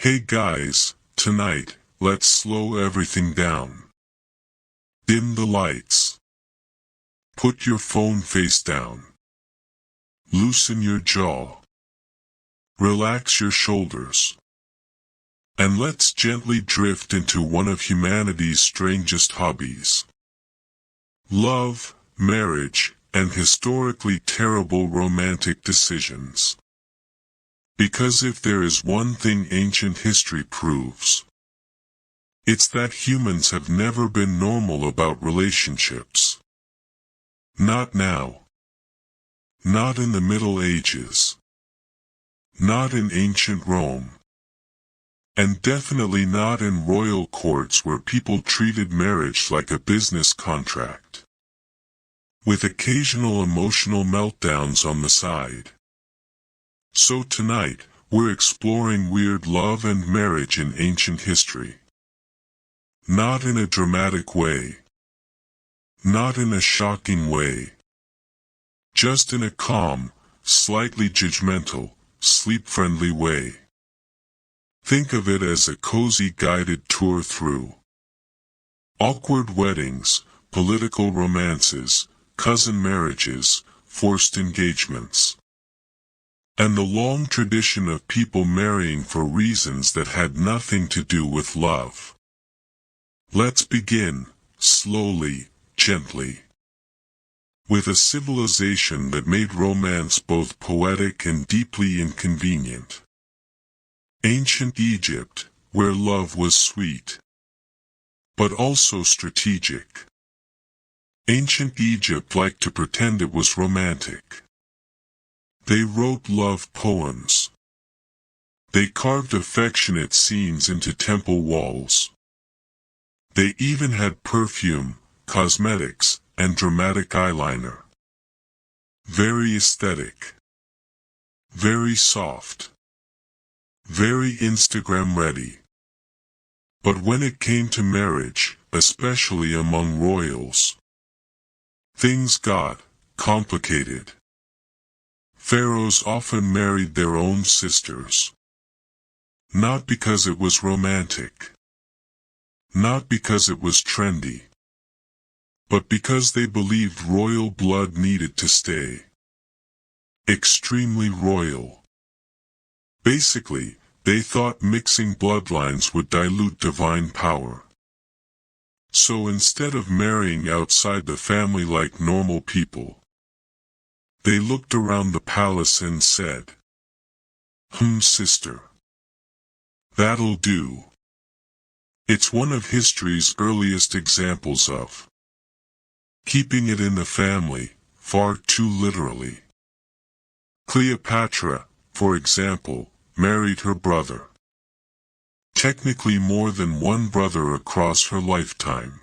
Hey guys, tonight, let's slow everything down. Dim the lights. Put your phone face down. Loosen your jaw. Relax your shoulders. And let's gently drift into one of humanity's strangest hobbies. Love, marriage, and historically terrible romantic decisions. Because if there is one thing ancient history proves, it's that humans have never been normal about relationships. Not now. Not in the Middle Ages. Not in ancient Rome. And definitely not in royal courts where people treated marriage like a business contract, with occasional emotional meltdowns on the side. So tonight, we're exploring weird love and marriage in ancient history. Not in a dramatic way. Not in a shocking way. Just in a calm, slightly judgmental, sleep-friendly way. Think of it as a cozy guided tour through awkward weddings, political romances, cousin marriages, forced engagements, and the long tradition of people marrying for reasons that had nothing to do with love. Let's begin, slowly, gently, with a civilization that made romance both poetic and deeply inconvenient. Ancient Egypt, where love was sweet, but also strategic. Ancient Egypt liked to pretend it was romantic. They wrote love poems. They carved affectionate scenes into temple walls. They even had perfume, cosmetics, and dramatic eyeliner. Very aesthetic. Very soft. Very Instagram ready. But when it came to marriage, especially among royals, things got complicated. Pharaohs often married their own sisters. Not because it was romantic. Not because it was trendy. But because they believed royal blood needed to stay extremely royal. Basically, they thought mixing bloodlines would dilute divine power. So instead of marrying outside the family like normal people, they looked around the palace and said, sister. That'll do. It's one of history's earliest examples of keeping it in the family, far too literally. Cleopatra, for example, married her brother. Technically more than one brother across her lifetime.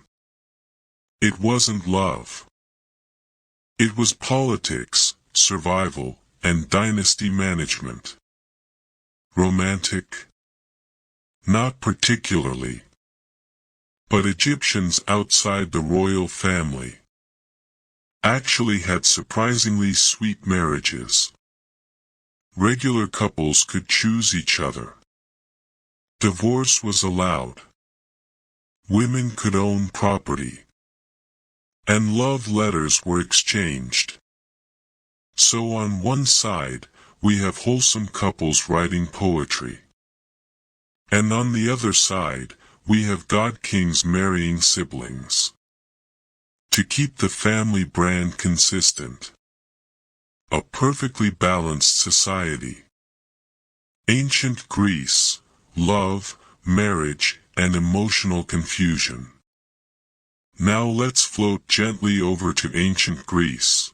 It wasn't love. It was politics, survival, and dynasty management. Romantic? Not particularly. But Egyptians outside the royal family actually had surprisingly sweet marriages. Regular couples could choose each other. Divorce was allowed. Women could own property. And love letters were exchanged. So on one side, we have wholesome couples writing poetry. And on the other side, we have god kings marrying siblings. To keep the family brand consistent. A perfectly balanced society. Ancient Greece, love, marriage, and emotional confusion. Now let's float gently over to ancient Greece,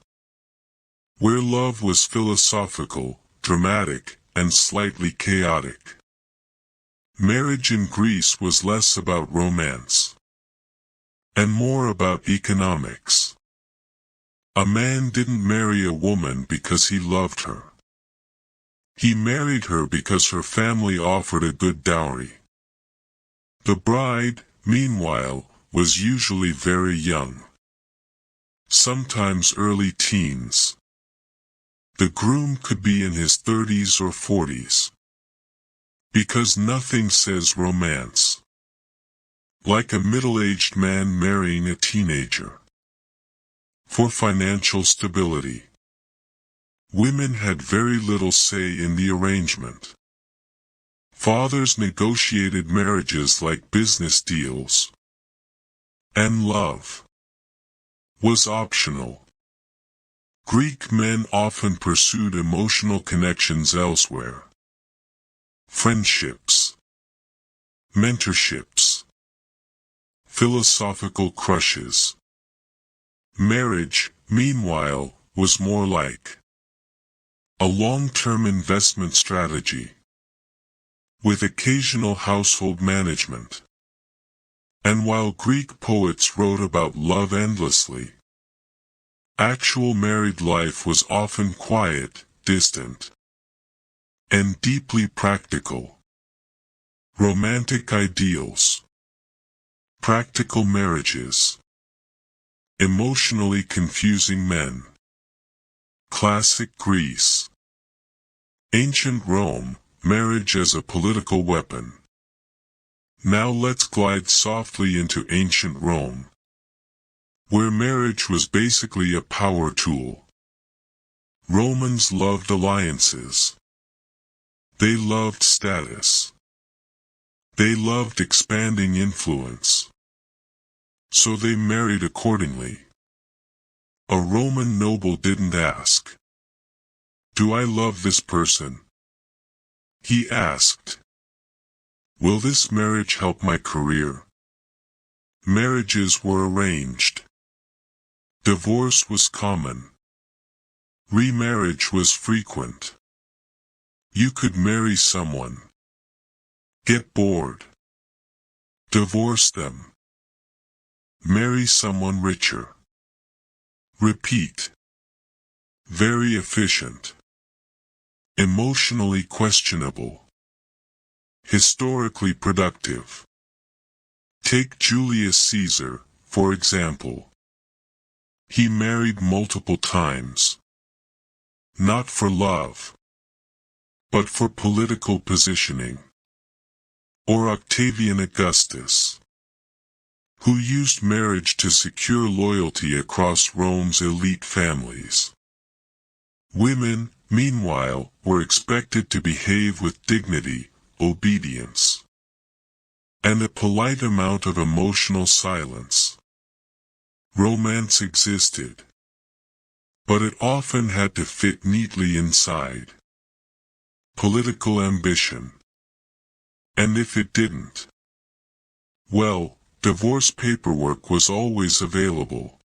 where love was philosophical, dramatic, and slightly chaotic. Marriage in Greece was less about romance and more about economics. A man didn't marry a woman because he loved her. He married her because her family offered a good dowry. The bride, meanwhile, was usually very young. Sometimes early teens. The groom could be in his 30s or 40s. Because nothing says romance like a middle-aged man marrying a teenager. For financial stability, women had very little say in the arrangement. Fathers negotiated marriages like business deals. And love was optional. Greek men often pursued emotional connections elsewhere. Friendships, mentorships, philosophical crushes. Marriage, meanwhile, was more like a long-term investment strategy, with occasional household management. And while Greek poets wrote about love endlessly, actual married life was often quiet, distant, and deeply practical. Romantic ideals, practical marriages, emotionally confusing men. Classic Greece. Ancient Rome, marriage as a political weapon. Now let's glide softly into ancient Rome, where marriage was basically a power tool. Romans loved alliances. They loved status. They loved expanding influence. So they married accordingly. A Roman noble didn't ask, "Do I love this person?" He asked, "Will this marriage help my career?" Marriages were arranged. Divorce was common. Remarriage was frequent. You could marry someone, get bored, divorce them, marry someone richer. Repeat. Very efficient. Emotionally questionable. Historically productive. Take Julius Caesar, for example. He married multiple times. Not for love, but for political positioning. Or Octavian Augustus, who used marriage to secure loyalty across Rome's elite families. Women, meanwhile, were expected to behave with dignity, obedience, and a polite amount of emotional silence. Romance existed, but it often had to fit neatly inside political ambition. And if it didn't, well, divorce paperwork was always available.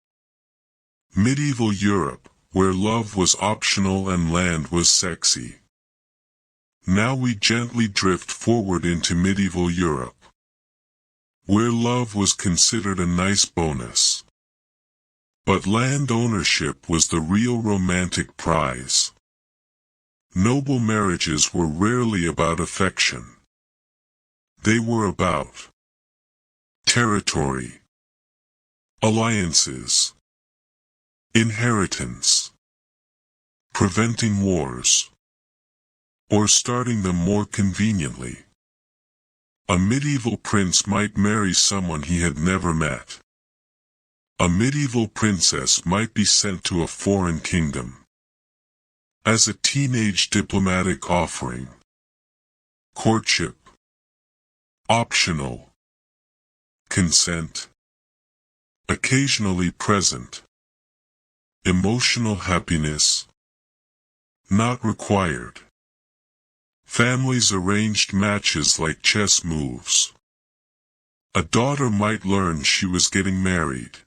Medieval Europe, where love was optional and land was sexy. Now we gently drift forward into medieval Europe, where love was considered a nice bonus. But land ownership was the real romantic prize. Noble marriages were rarely about affection. They were about territory, alliances, inheritance, preventing wars, or starting them more conveniently. A medieval prince might marry someone he had never met. A medieval princess might be sent to a foreign kingdom as a teenage diplomatic offering. Courtship. Optional. Consent. Occasionally present. Emotional happiness. Not required. Families arranged matches like chess moves. A daughter might learn she was getting married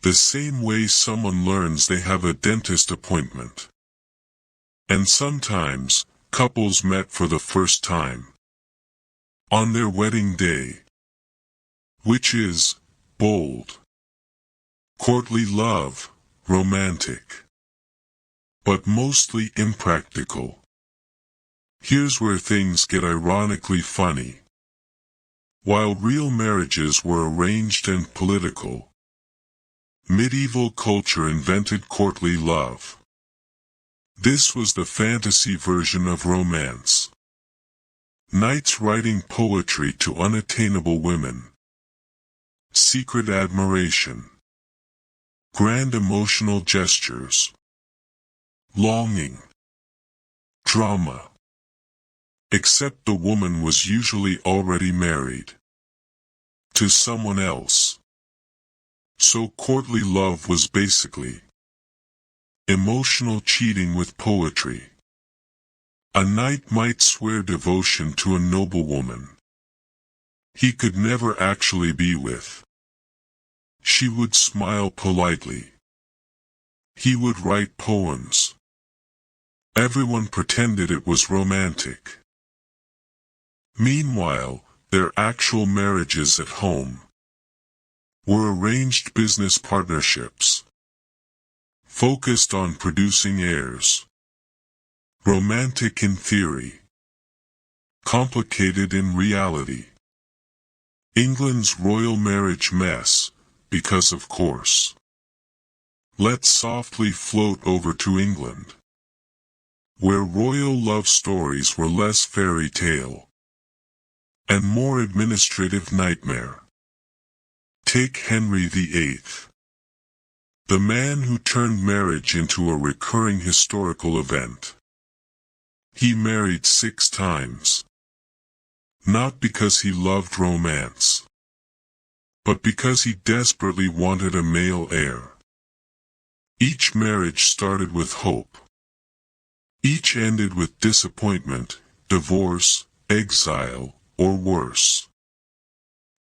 the same way someone learns they have a dentist appointment. And sometimes, couples met for the first time on their wedding day, which is bold, courtly love, romantic, but mostly impractical. Here's where things get ironically funny. While real marriages were arranged and political, medieval culture invented courtly love. This was the fantasy version of romance. Nights writing poetry to unattainable women. Secret admiration. Grand emotional gestures. Longing. Drama. Except the woman was usually already married to someone else. So courtly love was basically emotional cheating with poetry. A knight might swear devotion to a noblewoman he could never actually be with. She would smile politely. He would write poems. Everyone pretended it was romantic. Meanwhile, their actual marriages at home were arranged business partnerships, focused on producing heirs. Romantic in theory, complicated in reality. England's royal marriage mess, because of course. Let's softly float over to England, where royal love stories were less fairy tale and more administrative nightmare. Take Henry VIII, the man who turned marriage into a recurring historical event. He married 6 times. Not because he loved romance, but because he desperately wanted a male heir. Each marriage started with hope. Each ended with disappointment, divorce, exile, or worse.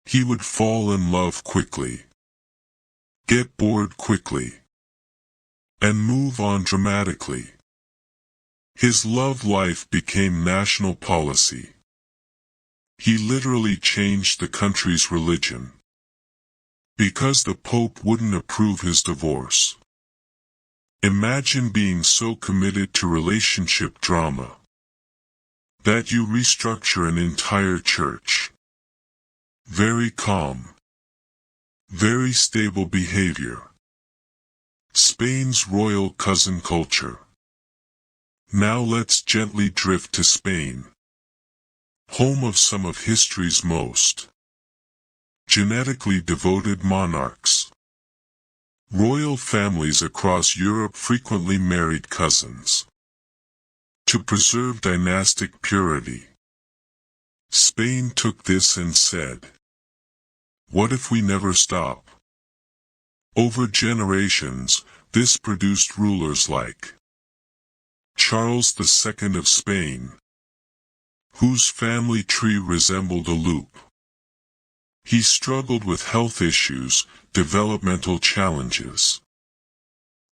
He would fall in love quickly, get bored quickly, and move on dramatically. His love life became national policy. He literally changed the country's religion, because the Pope wouldn't approve his divorce. Imagine being so committed to relationship drama that you restructure an entire church. Very calm, very stable behavior. Spain's royal cousin culture. Now let's gently drift to Spain, home of some of history's most genetically devoted monarchs. Royal families across Europe frequently married cousins to preserve dynastic purity. Spain took this and said, "What if we never stop?" Over generations, this produced rulers like Charles II of Spain, whose family tree resembled a loop. He struggled with health issues, developmental challenges,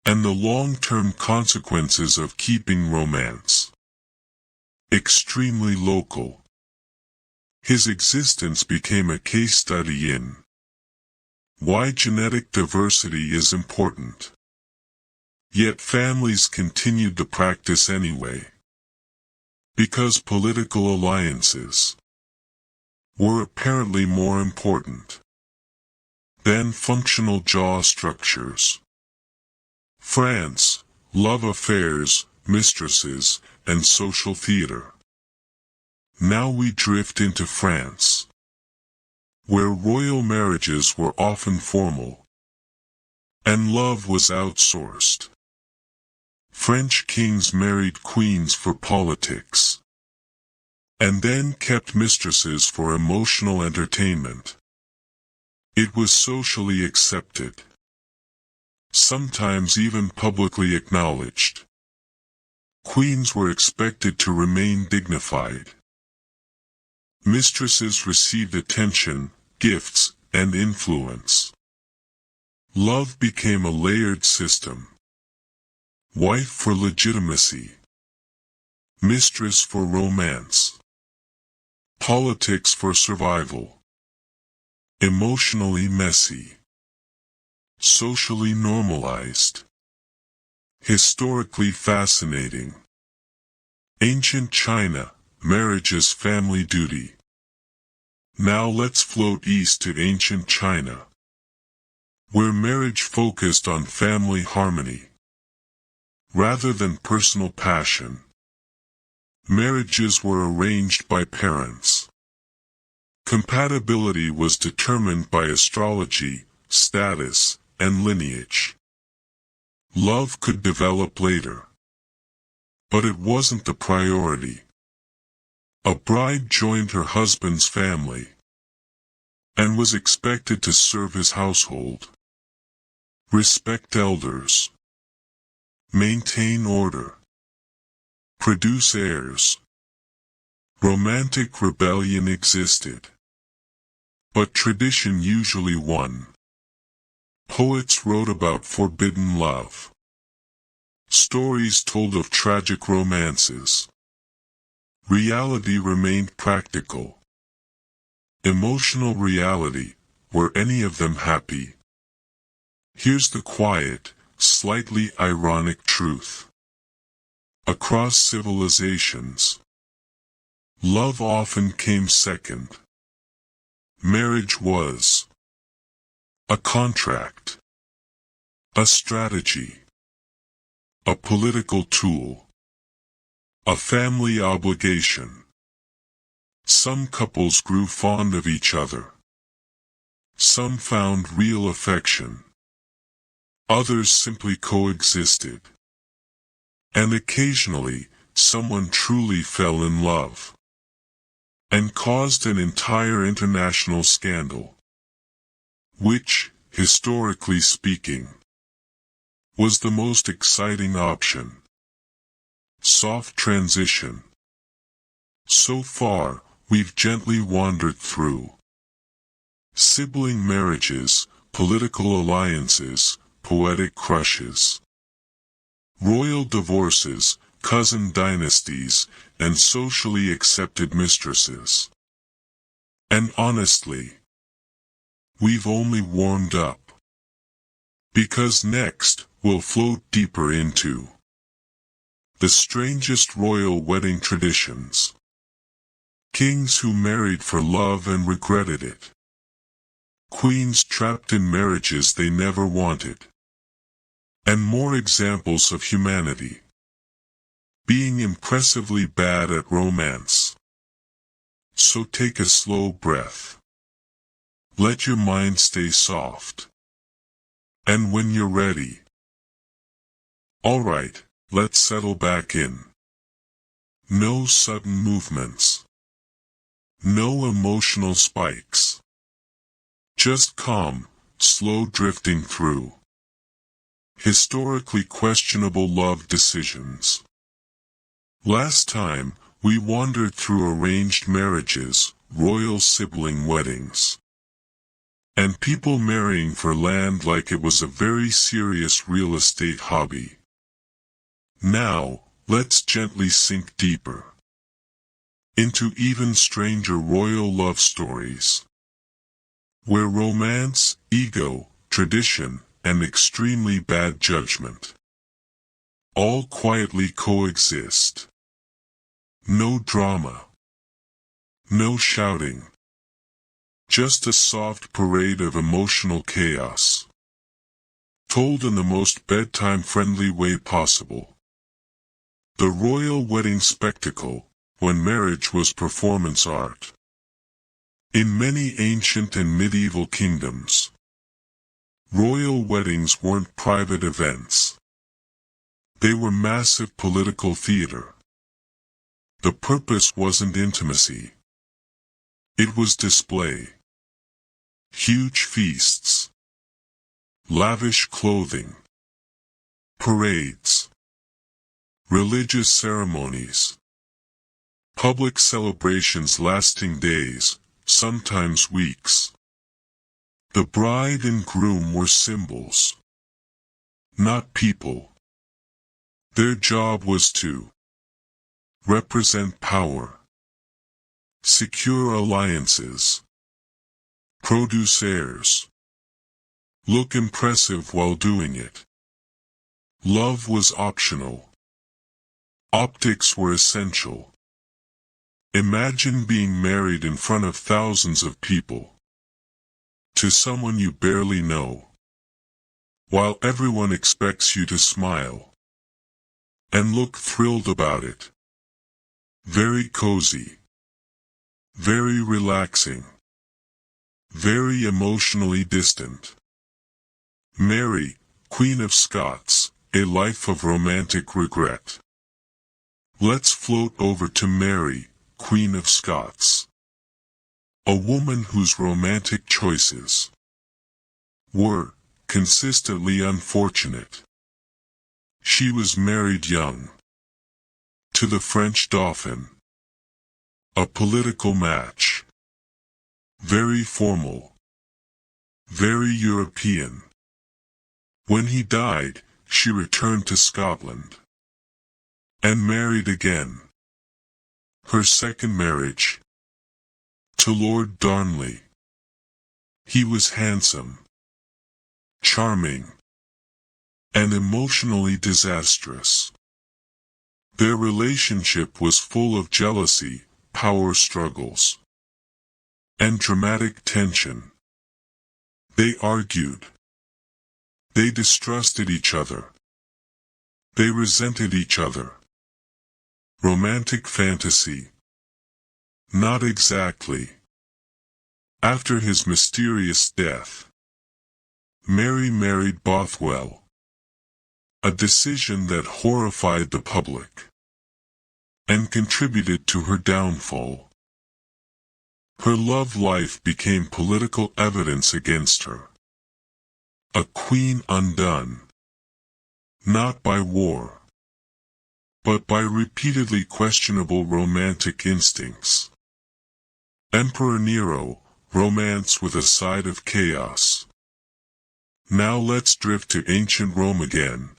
and the long-term consequences of keeping romance extremely local. His existence became a case study in why genetic diversity is important. Yet families continued the practice anyway, because political alliances were apparently more important than functional jaw structures. France, love affairs, mistresses, and social theater. Now we drift into France, where royal marriages were often formal, and love was outsourced. French kings married queens for politics, and then kept mistresses for emotional entertainment. It was socially accepted, sometimes even publicly acknowledged. Queens were expected to remain dignified. Mistresses received attention, gifts, and influence. Love became a layered system. Wife for legitimacy, mistress for romance, politics for survival. Emotionally messy, socially normalized, historically fascinating. Ancient China, marriage as family duty. Now let's float east to ancient China, where marriage focused on family harmony rather than personal passion. Marriages were arranged by parents. Compatibility was determined by astrology, status, and lineage. Love could develop later. But it wasn't the priority. A bride joined her husband's family and was expected to serve his household, respect elders, maintain order, produce heirs. Romantic rebellion existed, but tradition usually won. Poets wrote about forbidden love. Stories told of tragic romances. Reality remained practical. Emotional reality, were any of them happy? Here's the quiet, slightly ironic truth. Across civilizations, love often came second. Marriage was a contract, a strategy, a political tool, a family obligation. Some couples grew fond of each other. Some found real affection. Others simply coexisted. And occasionally, someone truly fell in love and caused an entire international scandal, which, historically speaking, was the most exciting option. Soft transition. So far, we've gently wandered through sibling marriages, political alliances, poetic crushes, royal divorces, cousin dynasties, and socially accepted mistresses. And honestly, we've only warmed up. Because next, we'll float deeper into the strangest royal wedding traditions. Kings who married for love and regretted it. Queens trapped in marriages they never wanted. And more examples of humanity being impressively bad at romance. So take a slow breath. Let your mind stay soft. And when you're ready, alright, let's settle back in. No sudden movements. No emotional spikes. Just calm, slow drifting through historically questionable love decisions. Last time, we wandered through arranged marriages, royal sibling weddings, and people marrying for land like it was a very serious real estate hobby. Now, let's gently sink deeper into even stranger royal love stories, where romance, ego, tradition, and extremely bad judgment all quietly coexist. No drama. No shouting. Just a soft parade of emotional chaos, told in the most bedtime-friendly way possible. The royal wedding spectacle, when marriage was performance art. In many ancient and medieval kingdoms, royal weddings weren't private events. They were massive political theater. The purpose wasn't intimacy. It was display. Huge feasts. Lavish clothing. Parades. Religious ceremonies. Public celebrations lasting days, sometimes weeks. The bride and groom were symbols, not people. Their job was to represent power, secure alliances, produce heirs, look impressive while doing it. Love was optional. Optics were essential. Imagine being married in front of thousands of people, to someone you barely know, while everyone expects you to smile and look thrilled about it. very cozy, very relaxing, very emotionally distant. Mary, Queen of Scots, a life of romantic regret. Let's float over to Mary, Queen of Scots. A woman whose romantic choices were consistently unfortunate. She was married young to the French Dauphin. A political match. Very formal. Very European. When he died, she returned to Scotland and married again. Her second marriage to Lord Darnley. He was handsome, charming, and emotionally disastrous. Their relationship was full of jealousy, power struggles, and dramatic tension. They argued. They distrusted each other. They resented each other. Romantic fantasy? Not exactly. After his mysterious death, Mary married Bothwell. A decision that horrified the public and contributed to her downfall. Her love life became political evidence against her. A queen undone, not by war, but by repeatedly questionable romantic instincts. Emperor Nero, romance with a side of chaos. Now let's drift to ancient Rome again,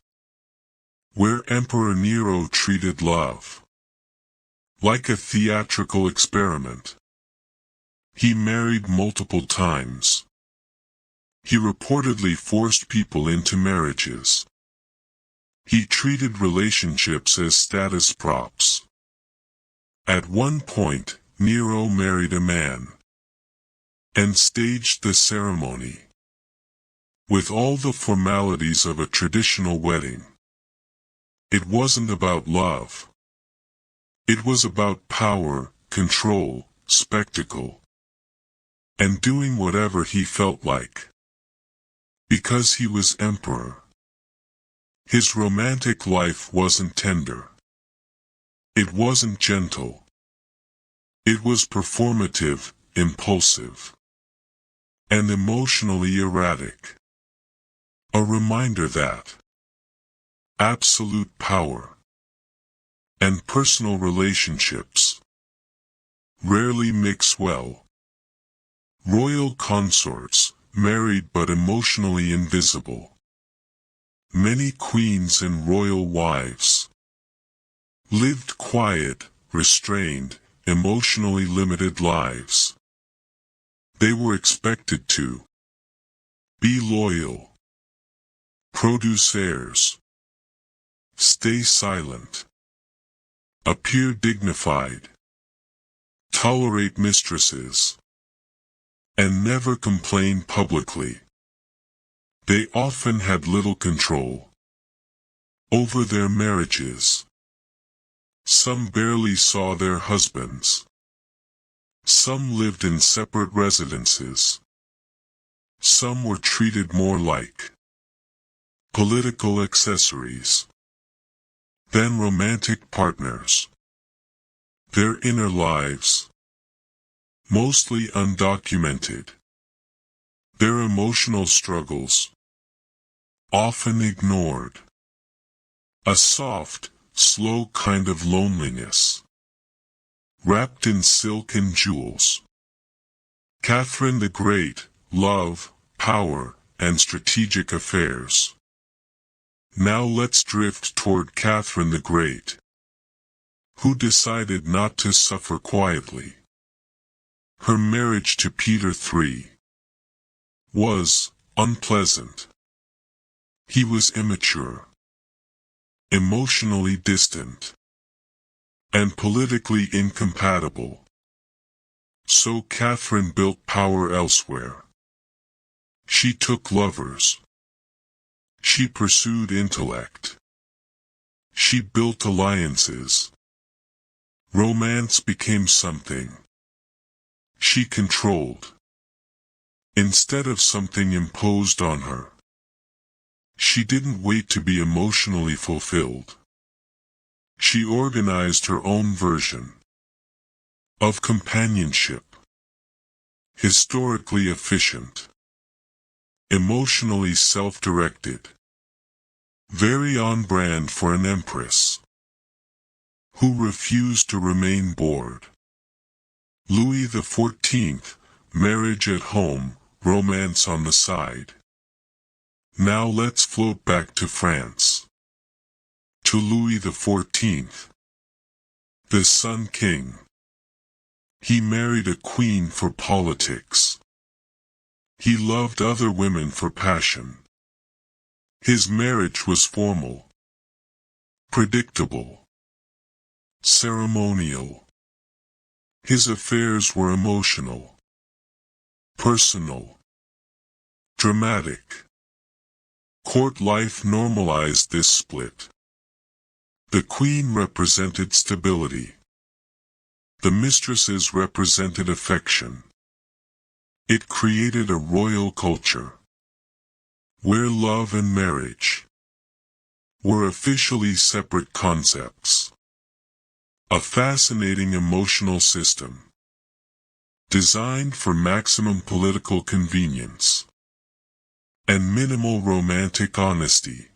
where Emperor Nero treated love like a theatrical experiment. He married multiple times. He reportedly forced people into marriages. He treated relationships as status props. At one point, Nero married a man and staged the ceremony with all the formalities of a traditional wedding. It wasn't about love. It was about power, control, spectacle, and doing whatever he felt like. Because he was emperor. His romantic life wasn't tender. It wasn't gentle. It was performative, impulsive, and emotionally erratic. A reminder that absolute power and personal relationships rarely mix well. Royal consorts, married but emotionally invisible. Many queens and royal wives lived quiet, restrained, emotionally limited lives. They were expected to be loyal, produce heirs, stay silent, appear dignified, tolerate mistresses, and never complain publicly. They often had little control over their marriages. Some barely saw their husbands. Some lived in separate residences. Some were treated more like political accessories than romantic partners. Their inner lives, mostly undocumented. Their emotional struggles, often ignored. A soft, slow kind of loneliness, wrapped in silk and jewels. Catherine the Great, love, power, and strategic affairs. Now let's drift toward Catherine the Great, who decided not to suffer quietly. Her marriage to Peter III was unpleasant. He was immature, emotionally distant, and politically incompatible. So Catherine built power elsewhere. She took lovers. She pursued intellect. She built alliances. Romance became something she controlled, instead of something imposed on her. She didn't wait to be emotionally fulfilled. She organized her own version of companionship. Historically efficient, emotionally self-directed, very on brand for an empress who refused to remain bored. Louis XIV, marriage at home, romance on the side. Now let's float back to France. To Louis XIV, the Sun King. He married a queen for politics. He loved other women for passion. His marriage was formal, predictable, ceremonial. His affairs were emotional, personal, dramatic. Court life normalized this split. The queen represented stability. The mistresses represented affection. It created a royal culture, where love and marriage were officially separate concepts. A fascinating emotional system, designed for maximum political convenience and minimal romantic honesty.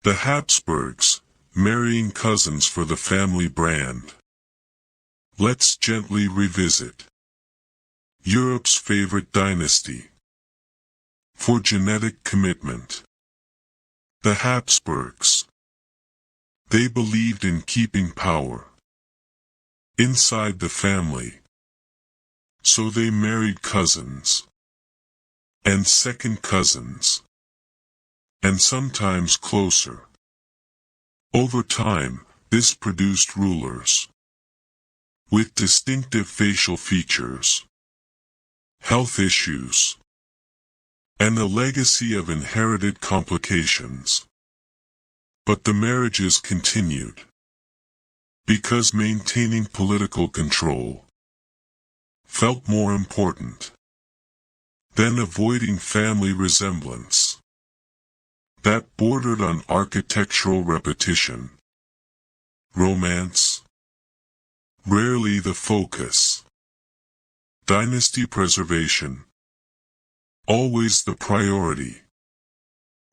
The Habsburgs, marrying cousins for the family brand. Let's gently revisit Europe's favorite dynasty for genetic commitment. The Habsburgs. They believed in keeping power inside the family. So they married cousins and second cousins, and sometimes closer. Over time, this produced rulers with distinctive facial features, health issues, and a legacy of inherited complications. But the marriages continued, because maintaining political control felt more important than avoiding family resemblance that bordered on architectural repetition. Romance, rarely the focus. Dynasty preservation, always the priority.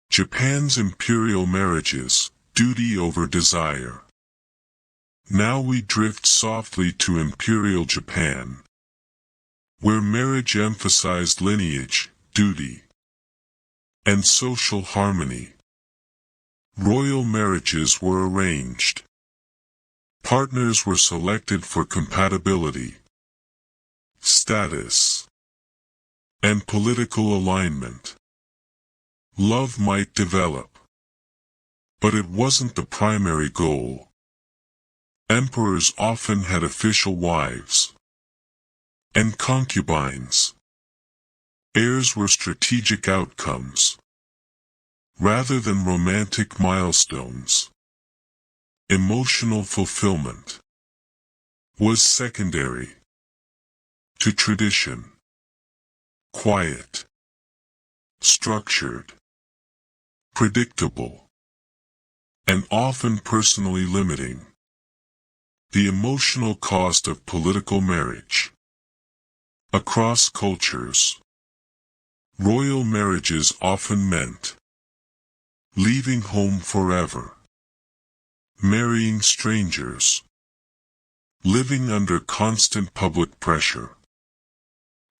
Japan's imperial marriages, duty over desire. Now we drift softly to Imperial Japan, where marriage emphasized lineage, duty, and social harmony. Royal marriages were arranged. Partners were selected for compatibility, status, and political alignment. Love might develop, but it wasn't the primary goal. Emperors often had official wives and concubines. Heirs were strategic outcomes, rather than romantic milestones. Emotional fulfillment was secondary to tradition. Quiet, structured, predictable, and often personally limiting. The emotional cost of political marriage. Across cultures, royal marriages often meant leaving home forever, marrying strangers, living under constant public pressure,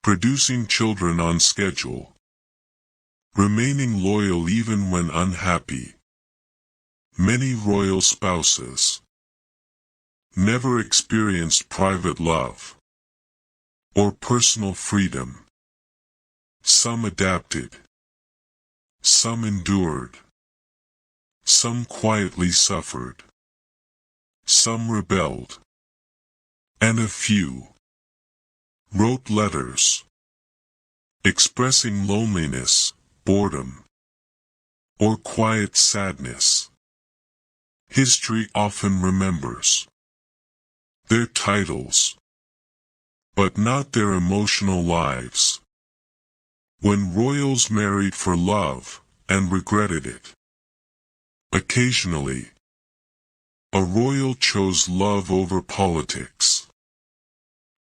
producing children on schedule, remaining loyal even when unhappy. Many royal spouses never experienced private love or personal freedom. Some adapted, some endured, some quietly suffered, some rebelled, and a few wrote letters expressing loneliness, boredom, or quiet sadness. History often remembers their titles, but not their emotional lives. When royals married for love, and regretted it. Occasionally, a royal chose love over politics.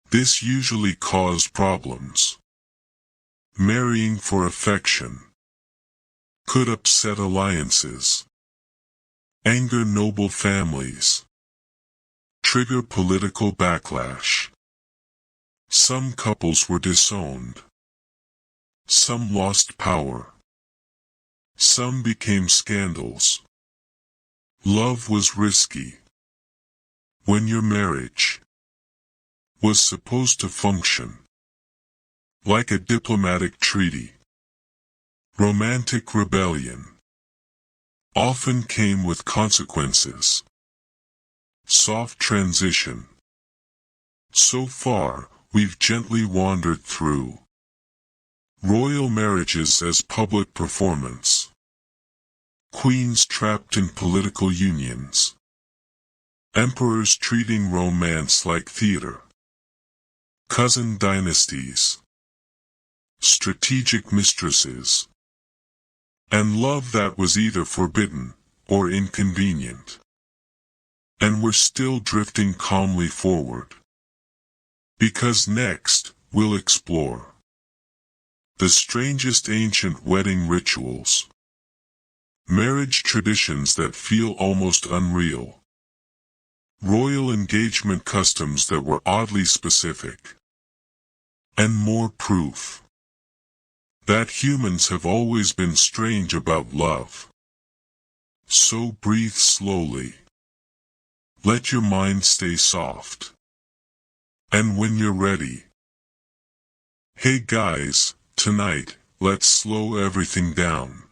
This usually caused problems. Marrying for affection could upset alliances, anger noble families, trigger political backlash. Some couples were disowned. Some lost power. Some became scandals. Love was risky. When your marriage was supposed to function like a diplomatic treaty, romantic rebellion often came with consequences. Soft transition. So far, we've gently wandered through royal marriages as public performance, queens trapped in political unions, emperors treating romance like theater, cousin dynasties, strategic mistresses, and love that was either forbidden or inconvenient. And we're still drifting calmly forward. Because next, we'll explore the strangest ancient wedding rituals, marriage traditions that feel almost unreal, royal engagement customs that were oddly specific, and more proof that humans have always been strange about love. So breathe slowly. Let your mind stay soft. And when you're ready. Hey guys, tonight, let's slow everything down.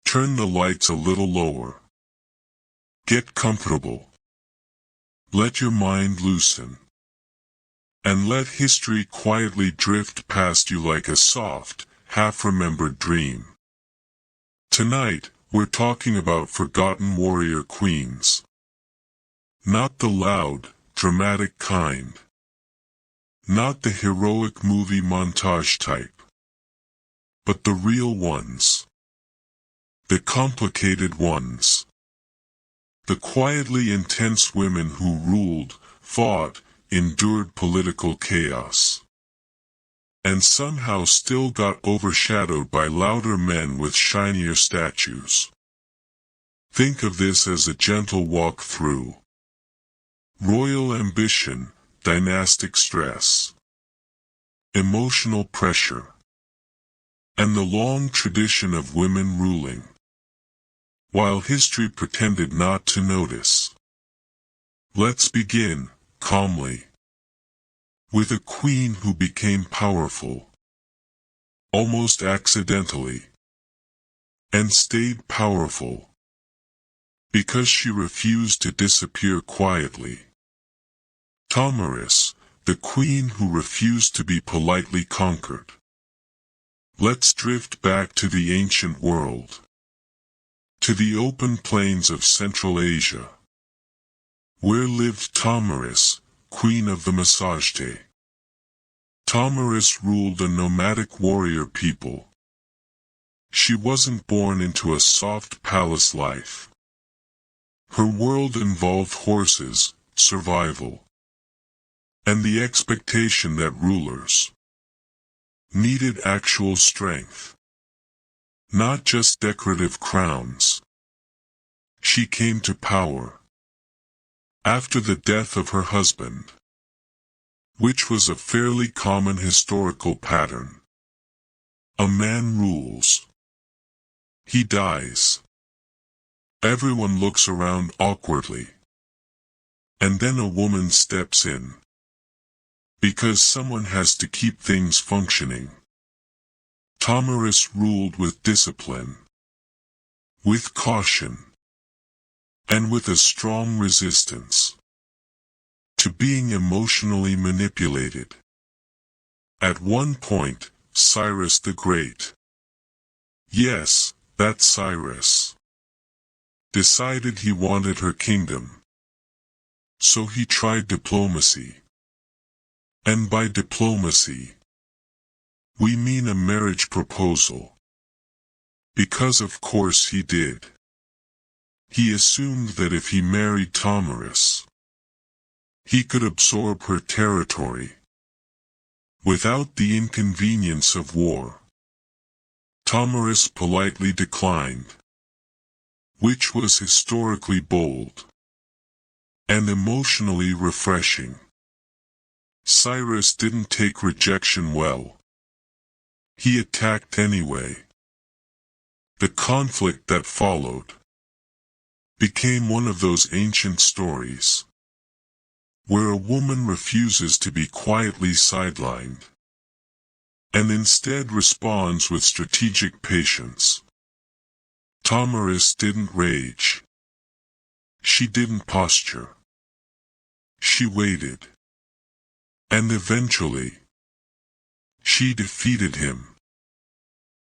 Turn the lights a little lower. Get comfortable. Let your mind loosen. And let history quietly drift past you like a soft, half-remembered dream. Tonight, we're talking about forgotten warrior queens. Not the loud, dramatic kind. Not the heroic movie montage type. But the real ones. The complicated ones. The quietly intense women who ruled, fought, endured political chaos. And somehow still got overshadowed by louder men with shinier statues. Think of this as a gentle walk through royal ambition, dynastic stress, emotional pressure, and the long tradition of women ruling, while history pretended not to notice. Let's begin, calmly, with a queen who became powerful, almost accidentally, and stayed powerful, because she refused to disappear quietly. Tamaris, the queen who refused to be politely conquered. Let's drift back to the ancient world. To the open plains of Central Asia. Where lived Tamaris, queen of the Masajte. Tamaris ruled a nomadic warrior people. She wasn't born into a soft palace life. Her world involved horses, survival, and the expectation that rulers needed actual strength, not just decorative crowns. She came to power after the death of her husband, which was a fairly common historical pattern. A man rules. He dies. Everyone looks around awkwardly. And then a woman steps in. Because someone has to keep things functioning. Tamaris ruled with discipline, with caution, and with a strong resistance to being emotionally manipulated. At one point, Cyrus the Great, yes, that Cyrus, decided he wanted her kingdom. So he tried diplomacy. And by diplomacy, we mean a marriage proposal. Because of course he did. He assumed that if he married Tomarus, he could absorb her territory without the inconvenience of war. Tomarus politely declined, which was historically bold and emotionally refreshing. Cyrus didn't take rejection well. He attacked anyway. The conflict that followed became one of those ancient stories where a woman refuses to be quietly sidelined and instead responds with strategic patience. Tomarus didn't rage. She didn't posture. She waited. And eventually, she defeated him.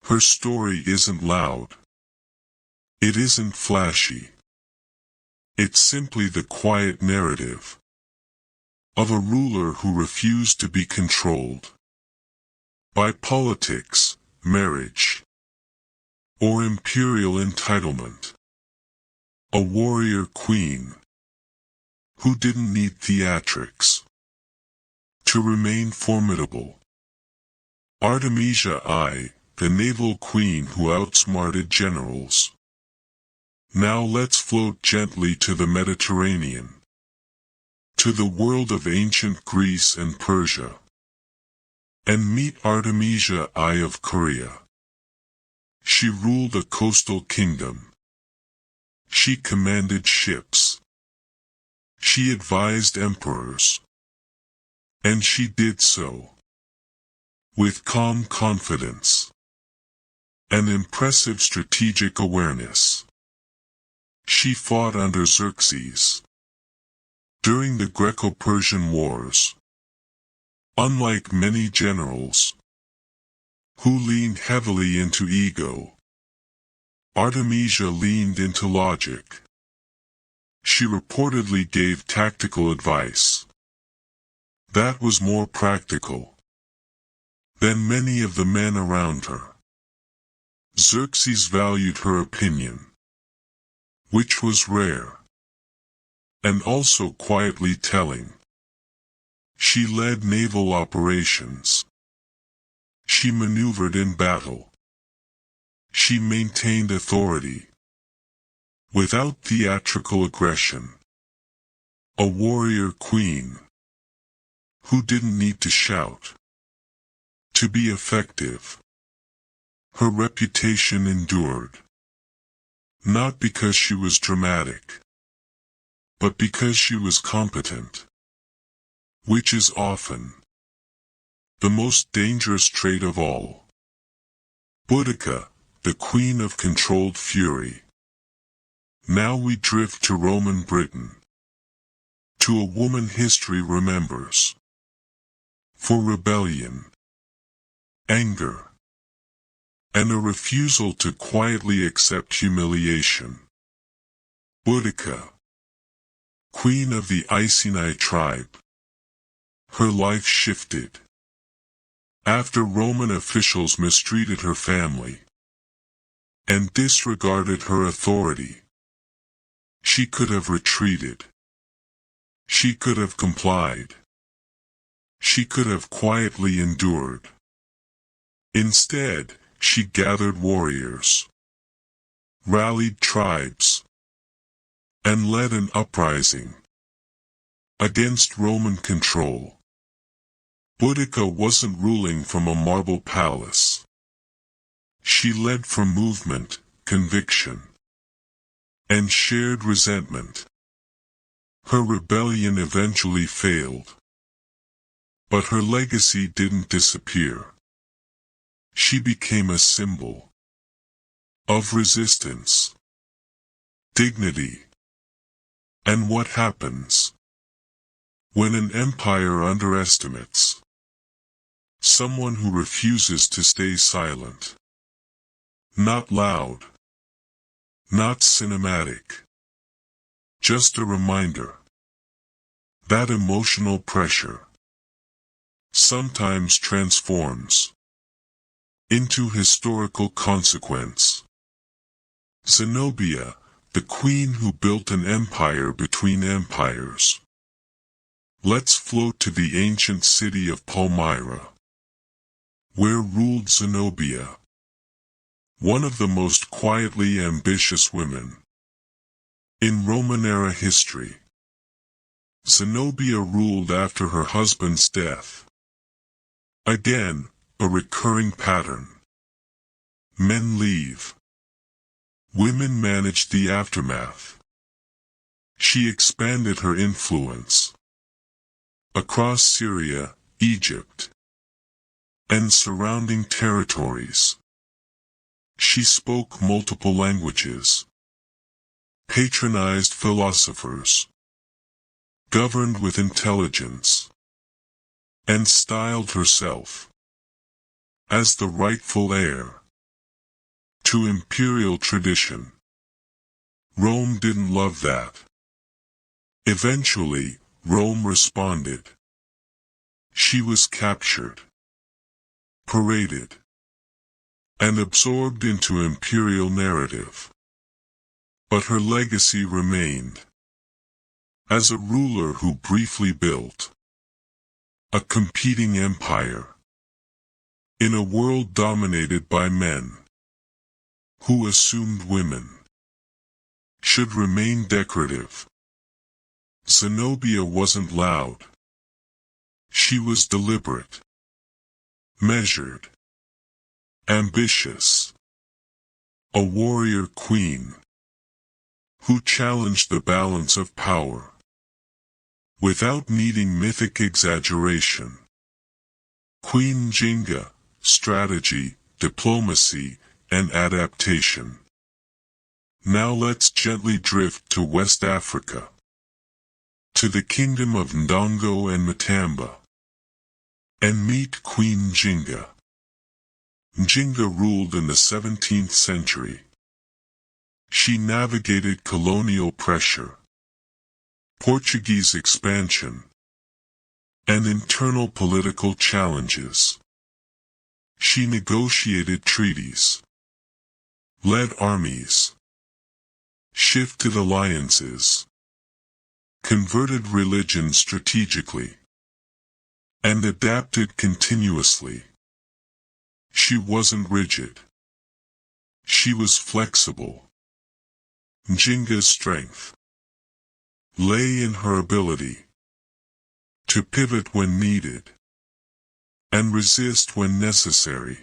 Her story isn't loud. It isn't flashy. It's simply the quiet narrative of a ruler who refused to be controlled by politics, marriage, or imperial entitlement. A warrior queen who didn't need theatrics to remain formidable. Artemisia I, the naval queen who outsmarted generals. Now let's float gently to the Mediterranean, to the world of ancient Greece and Persia, and meet Artemisia I of Korea. She ruled a coastal kingdom. She commanded ships. She advised emperors. And she did so with calm confidence and impressive strategic awareness. She fought under Xerxes during the Greco-Persian Wars. Unlike many generals who leaned heavily into ego, Artemisia leaned into logic. She reportedly gave tactical advice that was more practical than many of the men around her. Xerxes valued her opinion, which was rare, and also quietly telling. She led naval operations. She maneuvered in battle. She maintained authority without theatrical aggression. A warrior queen who didn't need to shout to be effective. Her reputation endured, not because she was dramatic, but because she was competent, which is often the most dangerous trait of all. Boudica, the queen of controlled fury. Now we drift to Roman Britain, to a woman history remembers for rebellion, anger, and a refusal to quietly accept humiliation. Boudica, queen of the Iceni tribe. Her life shifted after Roman officials mistreated her family and disregarded her authority. She could have retreated. She could have complied. She could have quietly endured. Instead, she gathered warriors, rallied tribes, and led an uprising against Roman control. Boudica wasn't ruling from a marble palace. She led from movement, conviction, and shared resentment. Her rebellion eventually failed, but her legacy didn't disappear. She became a symbol of resistance, dignity, and what happens when an empire underestimates someone who refuses to stay silent. Not loud, not cinematic, just a reminder That emotional pressure sometimes transforms into historical consequence. Zenobia, the queen who built an empire between empires. Let's float to the ancient city of Palmyra, where ruled Zenobia, one of the most quietly ambitious women in Roman-era history. Zenobia ruled after her husband's death. Again, a recurring pattern. Men leave. Women managed the aftermath. She expanded her influence across Syria, Egypt, and surrounding territories. She spoke multiple languages, patronized philosophers, governed with intelligence, and styled herself as the rightful heir to imperial tradition. Rome didn't love that. Eventually, Rome responded. She was captured, paraded, and absorbed into imperial narrative. But her legacy remained as a ruler who briefly built a competing empire in a world dominated by men who assumed women should remain decorative. Zenobia wasn't loud. She was deliberate, measured, ambitious. A warrior queen who challenged the balance of power without needing mythic exaggeration. Queen Njinga, strategy, diplomacy, and adaptation. Now let's gently drift to West Africa, to the kingdom of Ndongo and Matamba, and meet Queen Njinga. Njinga ruled in the 17th century. She navigated colonial pressure, Portuguese expansion, and internal political challenges. She negotiated treaties, led armies, shifted alliances, converted religion strategically, and adapted continuously. She wasn't rigid. She was flexible. Njinga's strength lay in her ability to pivot when needed and resist when necessary.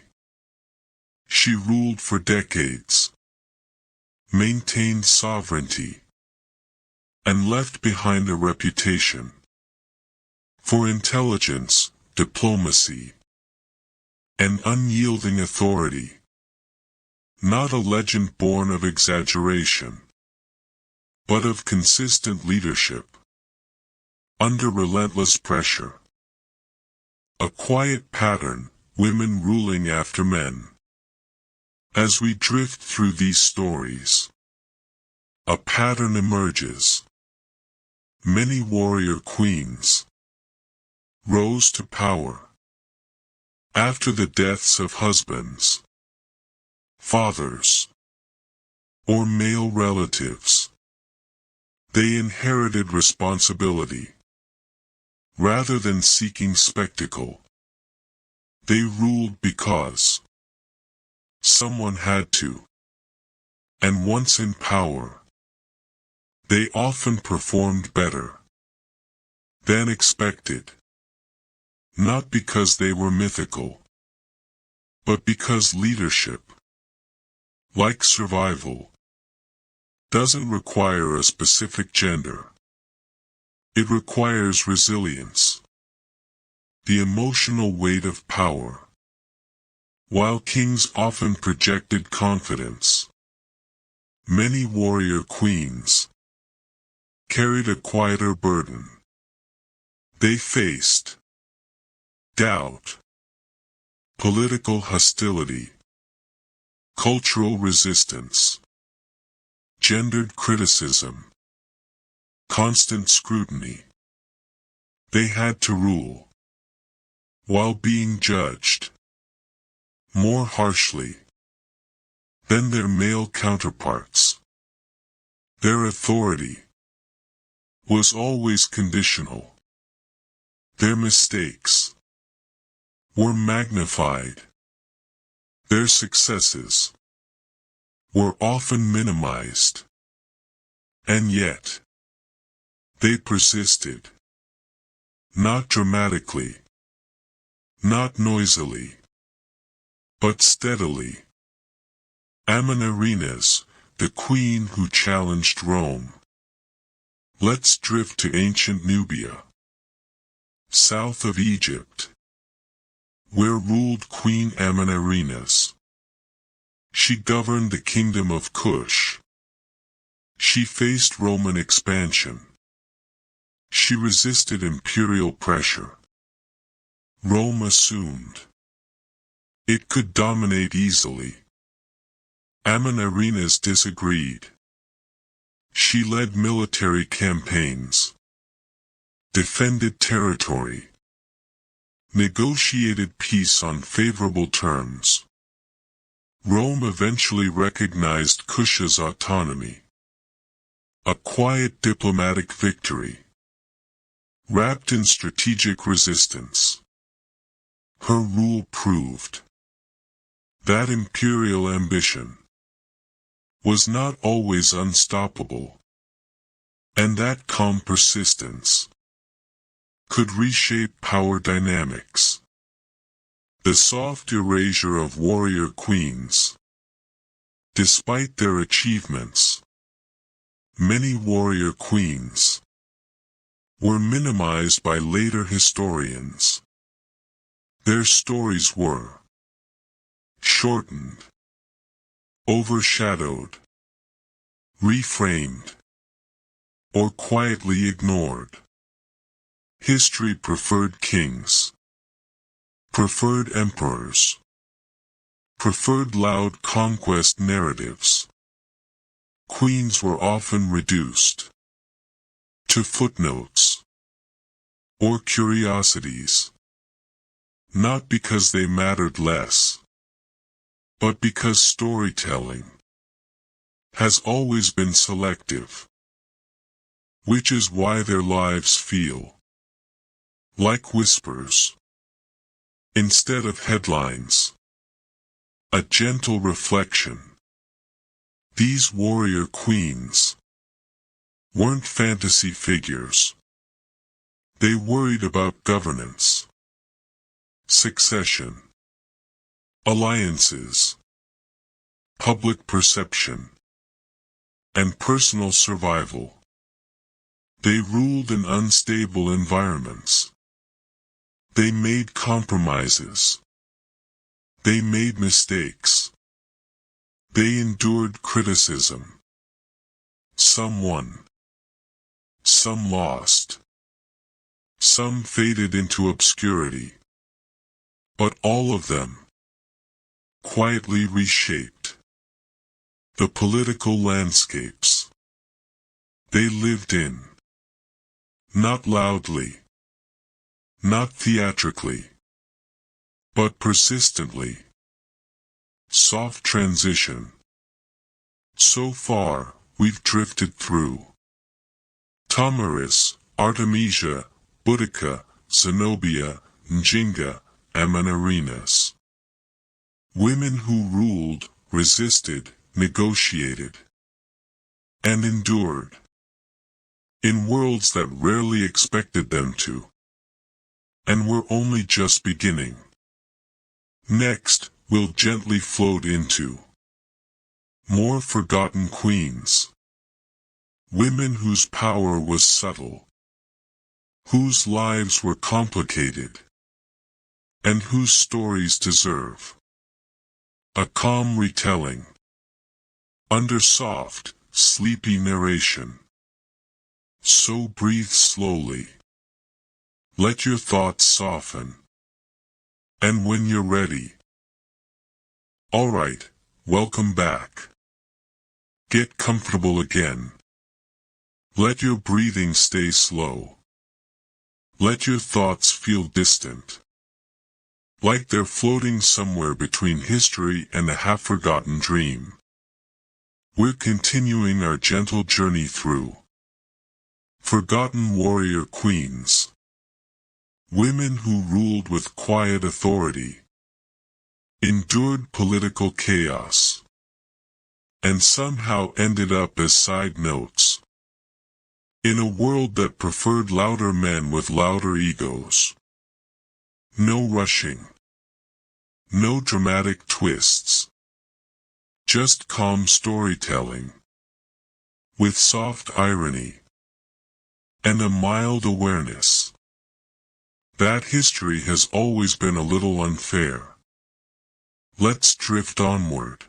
She ruled for decades, maintained sovereignty, and left behind a reputation for intelligence, diplomacy, and unyielding authority. Not a legend born of exaggeration, but of consistent leadership under relentless pressure. A quiet pattern, women ruling after men. As we drift through these stories, a pattern emerges. Many warrior queens rose to power after the deaths of husbands, fathers, or male relatives. They inherited responsibility. Rather than seeking spectacle, they ruled because someone had to. And once in power, they often performed better than expected. Not because they were mythical, but because leadership, like survival, doesn't require a specific gender. It requires resilience, the emotional weight of power. While kings often projected confidence, many warrior queens carried a quieter burden. They faced doubt, political hostility, cultural resistance, gendered criticism, constant scrutiny. They had to rule, while being judged more harshly than their male counterparts. Their authority was always conditional. Their mistakes were magnified. Their successes were often minimized. And yet, they persisted. Not dramatically, not noisily, but steadily. Amanirenas, the queen who challenged Rome. Let's drift to ancient Nubia, south of Egypt, where ruled Queen Amanirenas. She governed the kingdom of Kush. She faced Roman expansion. She resisted imperial pressure. Rome assumed it could dominate easily. Amanirenas disagreed. She led military campaigns, defended territory, negotiated peace on favorable terms. Rome eventually recognized Kush's autonomy. A quiet diplomatic victory, wrapped in strategic resistance. Her rule proved that imperial ambition was not always unstoppable, and that calm persistence could reshape power dynamics. The soft erasure of warrior queens. Despite their achievements, many warrior queens were minimized by later historians. Their stories were shortened, overshadowed, reframed, or quietly ignored. History preferred kings, preferred emperors, preferred loud conquest narratives. Queens were often reduced to footnotes or curiosities, not because they mattered less, but because storytelling has always been selective, which is why their lives feel like whispers instead of headlines. A gentle reflection. These warrior queens weren't fantasy figures. They worried about governance, succession, alliances, public perception, and personal survival. They ruled in unstable environments. They made compromises. They made mistakes. They endured criticism. Some won. Some lost. Some faded into obscurity. But all of them quietly reshaped the political landscapes they lived in. Not loudly, not theatrically, but persistently. Soft transition. So far, we've drifted through Tamaris, Artemisia, Boudica, Zenobia, Njinga, Amanirenas. Women who ruled, resisted, negotiated, and endured in worlds that rarely expected them to, and were only just beginning. Next, we'll gently float into more forgotten queens. Women whose power was subtle, whose lives were complicated, and whose stories deserve a calm retelling, under soft, sleepy narration. So breathe slowly. Let your thoughts soften. And when you're ready. Alright, welcome back. Get comfortable again. Let your breathing stay slow. Let your thoughts feel distant, like they're floating somewhere between history and a half-forgotten dream. We're continuing our gentle journey through forgotten warrior queens, women who ruled with quiet authority, endured political chaos, and somehow ended up as side notes in a world that preferred louder men with louder egos. No rushing, no dramatic twists, just calm storytelling, with soft irony, and a mild awareness that history has always been a little unfair. Let's drift onward.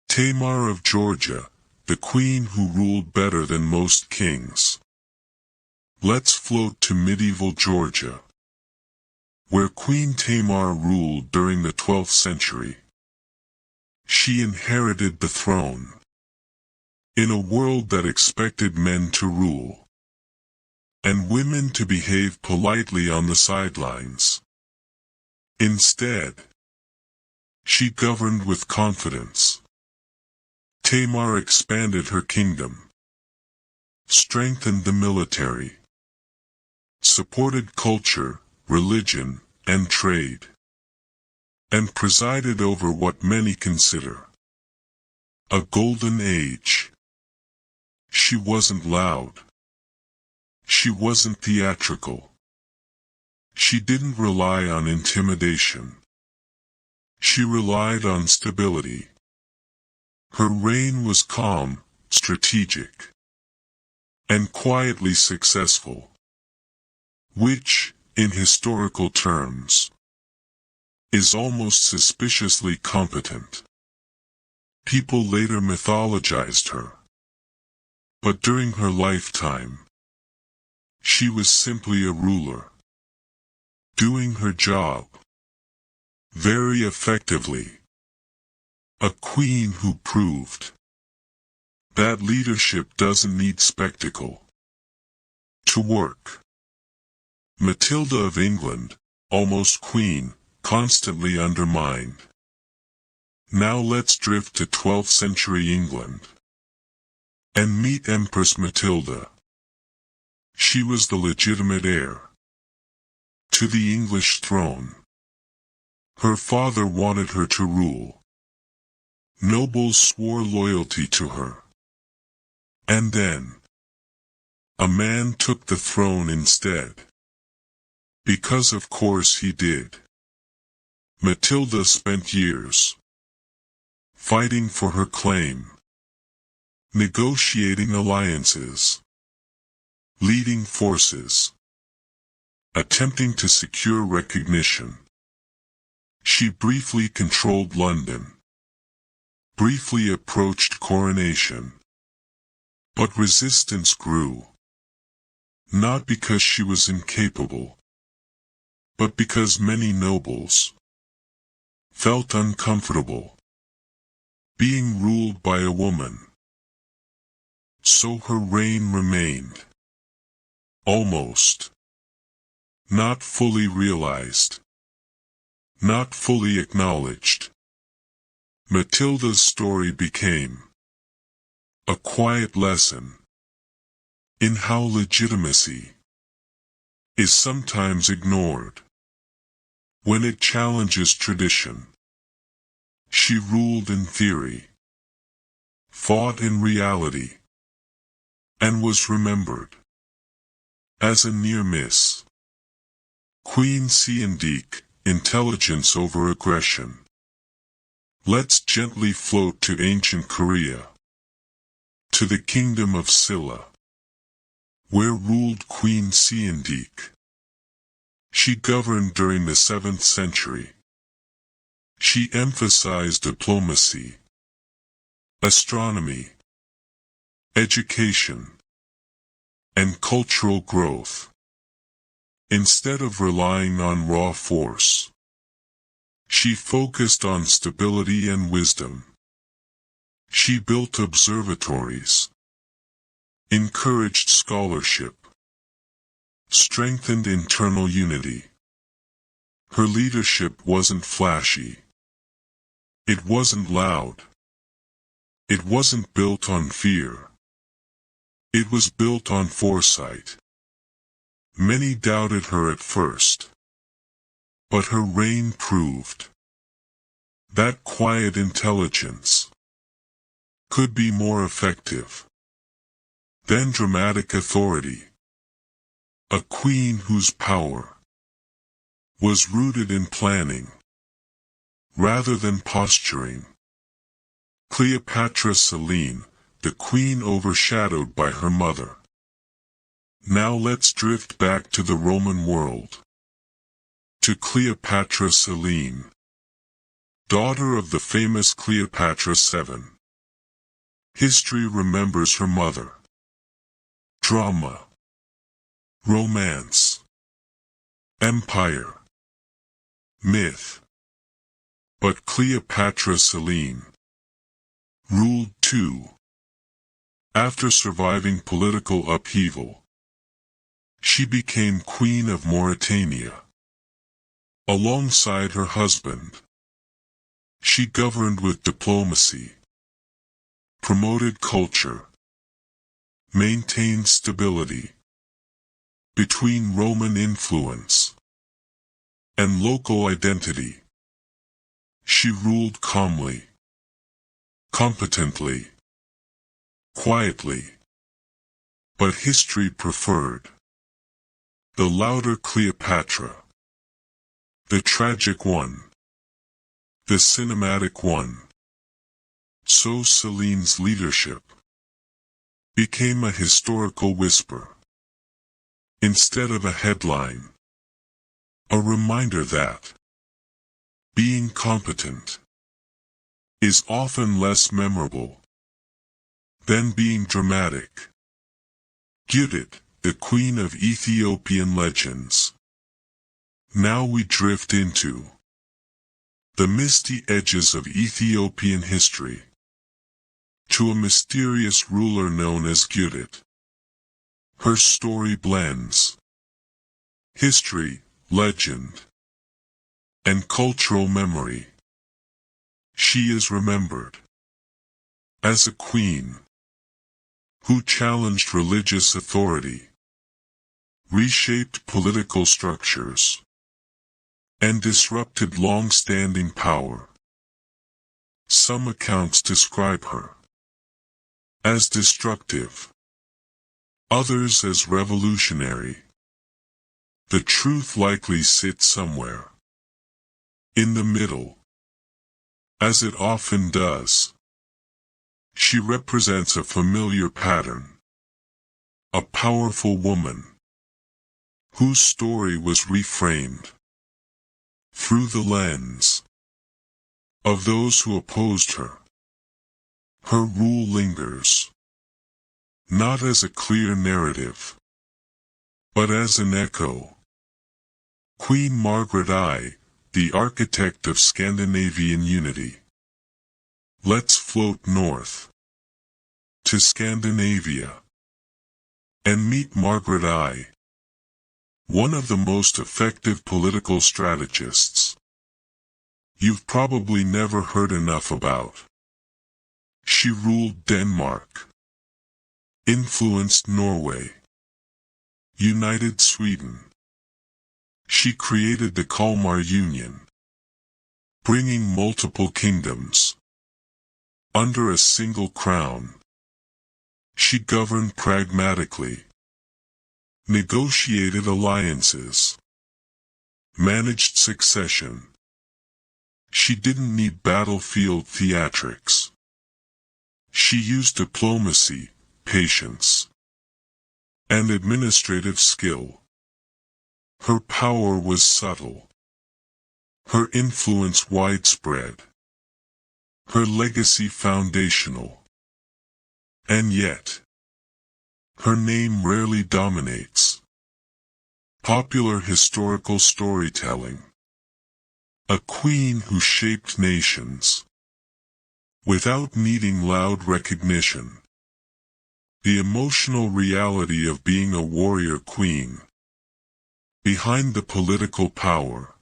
Tamar of Georgia, the queen who ruled better than most kings. Let's float to medieval Georgia, where Queen Tamar ruled during the 12th century. She inherited the throne in a world that expected men to rule and women to behave politely on the sidelines. Instead, she governed with confidence. Tamar expanded her kingdom, strengthened the military, supported culture, religion, and trade, and presided over what many consider a golden age. She wasn't loud. She wasn't theatrical. She didn't rely on intimidation. She relied on stability. Her reign was calm, strategic, and quietly successful, which, in historical terms, is almost suspiciously competent. People later mythologized her, but during her lifetime, she was simply a ruler, doing her job very effectively. A queen who proved that leadership doesn't need spectacle to work. Matilda of England, almost queen, constantly undermined. Now let's drift to 12th century England and meet Empress Matilda. She was the legitimate heir to the English throne. Her father wanted her to rule. Nobles swore loyalty to her. And then, a man took the throne instead. Because of course he did. Matilda spent years fighting for her claim, negotiating alliances, leading forces, attempting to secure recognition. She briefly controlled London, briefly approached coronation. But resistance grew. Not because she was incapable, but because many nobles felt uncomfortable being ruled by a woman. So her reign remained almost, not fully realized, not fully acknowledged. Matilda's story became a quiet lesson in how legitimacy is sometimes ignored when it challenges tradition. She ruled in theory, fought in reality, and was remembered as a near miss. Queen Siendic, intelligence over aggression. Let's gently float to ancient Korea, to the kingdom of Silla, where ruled Queen Siendic. She governed during the 7th century. She emphasized diplomacy, astronomy, education, and cultural growth. Instead of relying on raw force, she focused on stability and wisdom. She built observatories, encouraged scholarship, strengthened internal unity. Her leadership wasn't flashy. It wasn't loud. It wasn't built on fear. It was built on foresight. Many doubted her at first. But her reign proved that quiet intelligence could be more effective than dramatic authority. A queen whose power was rooted in planning rather than posturing. Cleopatra Selene, the queen overshadowed by her mother. Now let's drift back to the Roman world. To Cleopatra Selene, daughter of the famous Cleopatra VII. History remembers her mother. Drama, romance, empire, myth. But Cleopatra Selene ruled too. After surviving political upheaval, she became Queen of Mauritania. Alongside her husband, she governed with diplomacy, promoted culture, maintained stability between Roman influence and local identity. She ruled calmly, competently, quietly, but history preferred the louder Cleopatra, the tragic one, the cinematic one. So Selene's leadership became a historical whisper, instead of a headline, a reminder that being competent is often less memorable than being dramatic. Judith, the queen of Ethiopian legends. Now we drift into the misty edges of Ethiopian history, to a mysterious ruler known as Judith. Her story blends history, legend, and cultural memory. She is remembered as a queen who challenged religious authority, reshaped political structures, and disrupted long-standing power. Some accounts describe her as destructive, others as revolutionary. The truth likely sits somewhere in the middle, as it often does. She represents a familiar pattern, a powerful woman whose story was reframed through the lens of those who opposed her. Her rule lingers, not as a clear narrative, but as an echo. Queen Margaret I, the architect of Scandinavian unity. Let's float north to Scandinavia and meet Margaret I, one of the most effective political strategists you've probably never heard enough about. She ruled Denmark, influenced Norway, united Sweden. She created the Kalmar Union, bringing multiple kingdoms under a single crown. She governed pragmatically, negotiated alliances, managed succession. She didn't need battlefield theatrics. She used diplomacy, patience, and administrative skill. Her power was subtle, her influence widespread, her legacy foundational. And yet, her name rarely dominates popular historical storytelling. A queen who shaped nations without needing loud recognition. The emotional reality of being a warrior queen Behind the political power,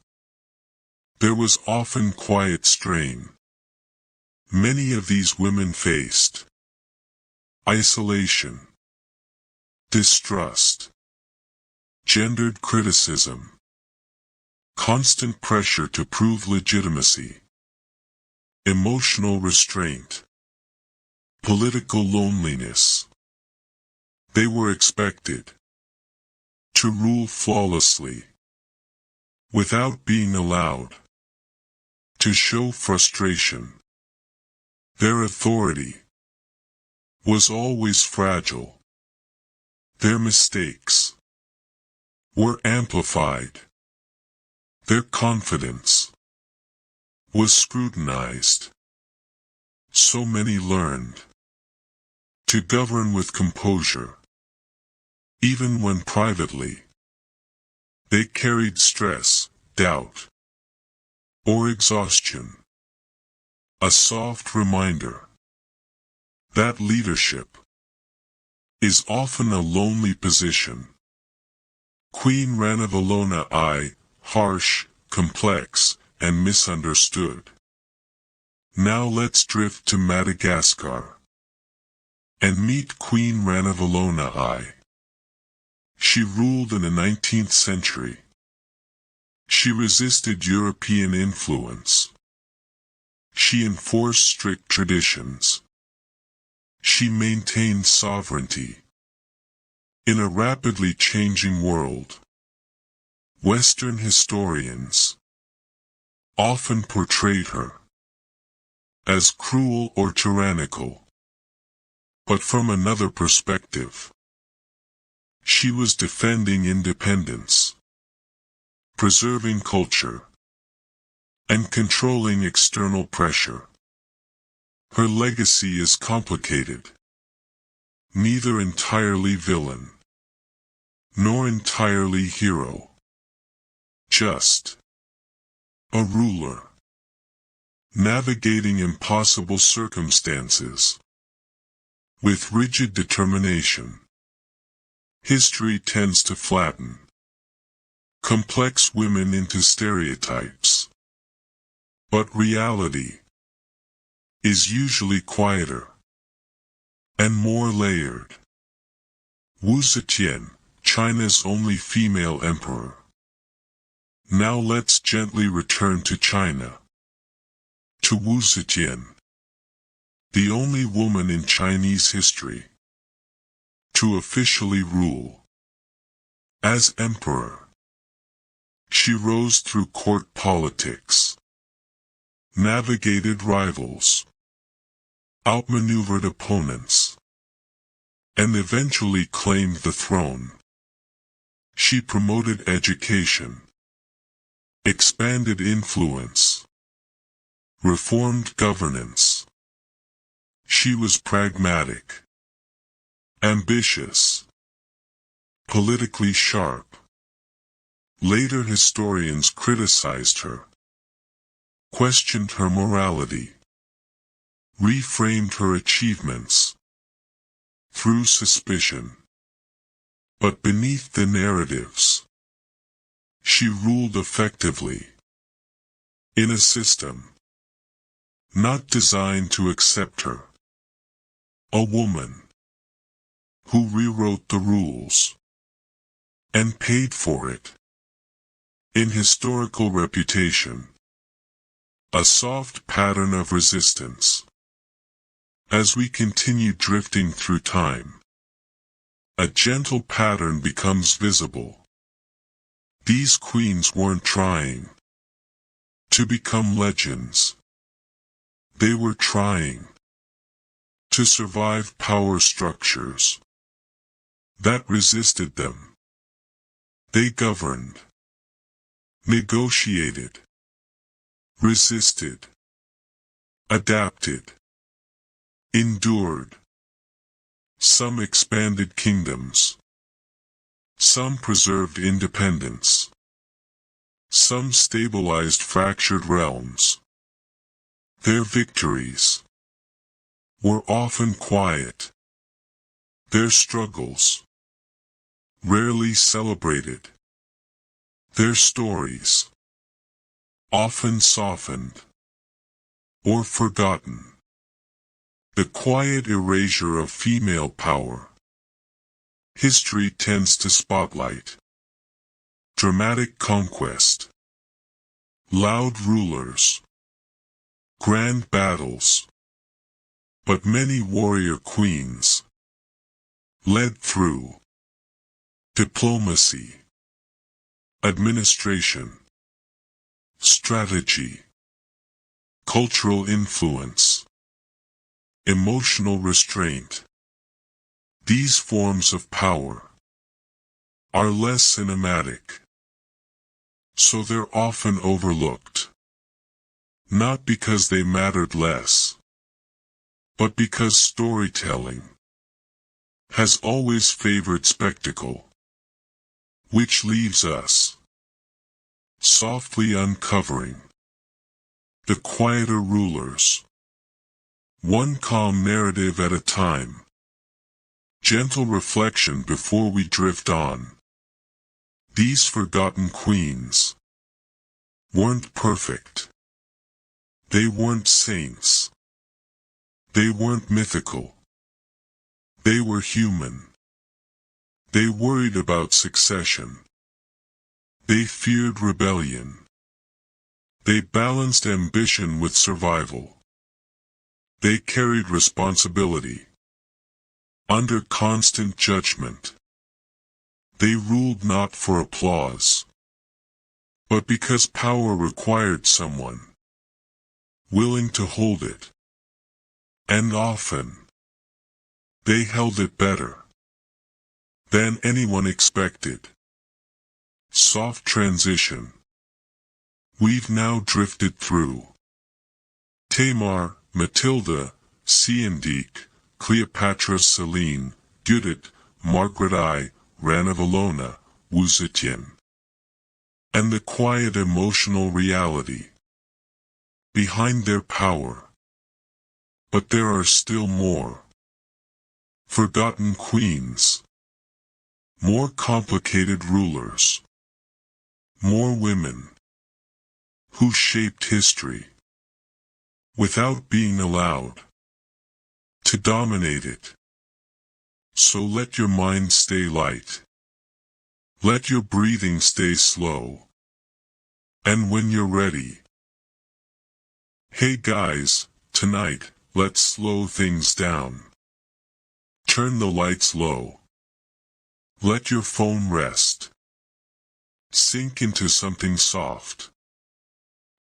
there was often quiet strain. Many of these women faced isolation, distrust, gendered criticism, constant pressure to prove legitimacy, emotional restraint, political loneliness. They were expected to rule flawlessly, without being allowed to show frustration. Their authority was always fragile. Their mistakes were amplified. Their confidence was scrutinized. So many learned to govern with composure, even when privately they carried stress, doubt, or exhaustion. A soft reminder that leadership is often a lonely position. Queen Ranavalona I, harsh, complex, and misunderstood. Now let's drift to Madagascar and meet Queen Ranavalona I. She ruled in the 19th century. She resisted European influence. She enforced strict traditions. She maintained sovereignty. In a rapidly changing world, Western historians often portrayed her as cruel or tyrannical. But from another perspective, she was defending independence, preserving culture, and controlling external pressure. Her legacy is complicated. Neither entirely villain, nor entirely hero. Just a ruler, navigating impossible circumstances with rigid determination. History tends to flatten complex women into stereotypes, but reality is usually quieter and more layered. Wu Zetian, China's only female emperor. Now let's gently return to China. To Wu Zetian, the only woman in Chinese history to officially rule as emperor. She rose through court politics, navigated rivals, outmaneuvered opponents, and eventually claimed the throne. She promoted education, expanded influence, reformed governance. She was pragmatic, ambitious, politically sharp. Later historians criticized her, questioned her morality, reframed her achievements through suspicion. But beneath the narratives, she ruled effectively in a system not designed to accept her. A woman who rewrote the rules and paid for it. In historical reputation, a soft pattern of resistance. As we continue drifting through time, a gentle pattern becomes visible. These queens weren't trying to become legends. They were trying to survive power structures that resisted them. They governed, negotiated, resisted, adapted, endured. Some expanded kingdoms. Some preserved independence. Some stabilized fractured realms. Their victories were often quiet. Their struggles rarely celebrated. Their stories, often softened or forgotten. The quiet erasure of female power. History tends to spotlight dramatic conquest, loud rulers, grand battles, but many warrior queens led through diplomacy, administration, strategy, cultural influence, emotional restraint. These forms of power are less cinematic, so they're often overlooked. Not because they mattered less, but because storytelling has always favored spectacle, which leaves us softly uncovering the quieter rulers, one calm narrative at a time. Gentle reflection before we drift on. These forgotten queens weren't perfect. They weren't saints. They weren't mythical. They were human. They worried about succession. They feared rebellion. They balanced ambition with survival. They carried responsibility under constant judgment. They ruled not for applause, but because power required someone willing to hold it. And often, they held it better than anyone expected. Soft transition. We've now drifted through Tamar, Matilda, Siendique, Cleopatra, Celine, Judith, Margaret I, Ranavalona, Wuzetian. And the quiet emotional reality behind their power. But there are still more forgotten queens, more complicated rulers, more women who shaped history without being allowed to dominate it. So let your mind stay light. Let your breathing stay slow. And when you're ready, hey guys, tonight, let's slow things down. Turn the lights low. Let your phone rest. Sink into something soft.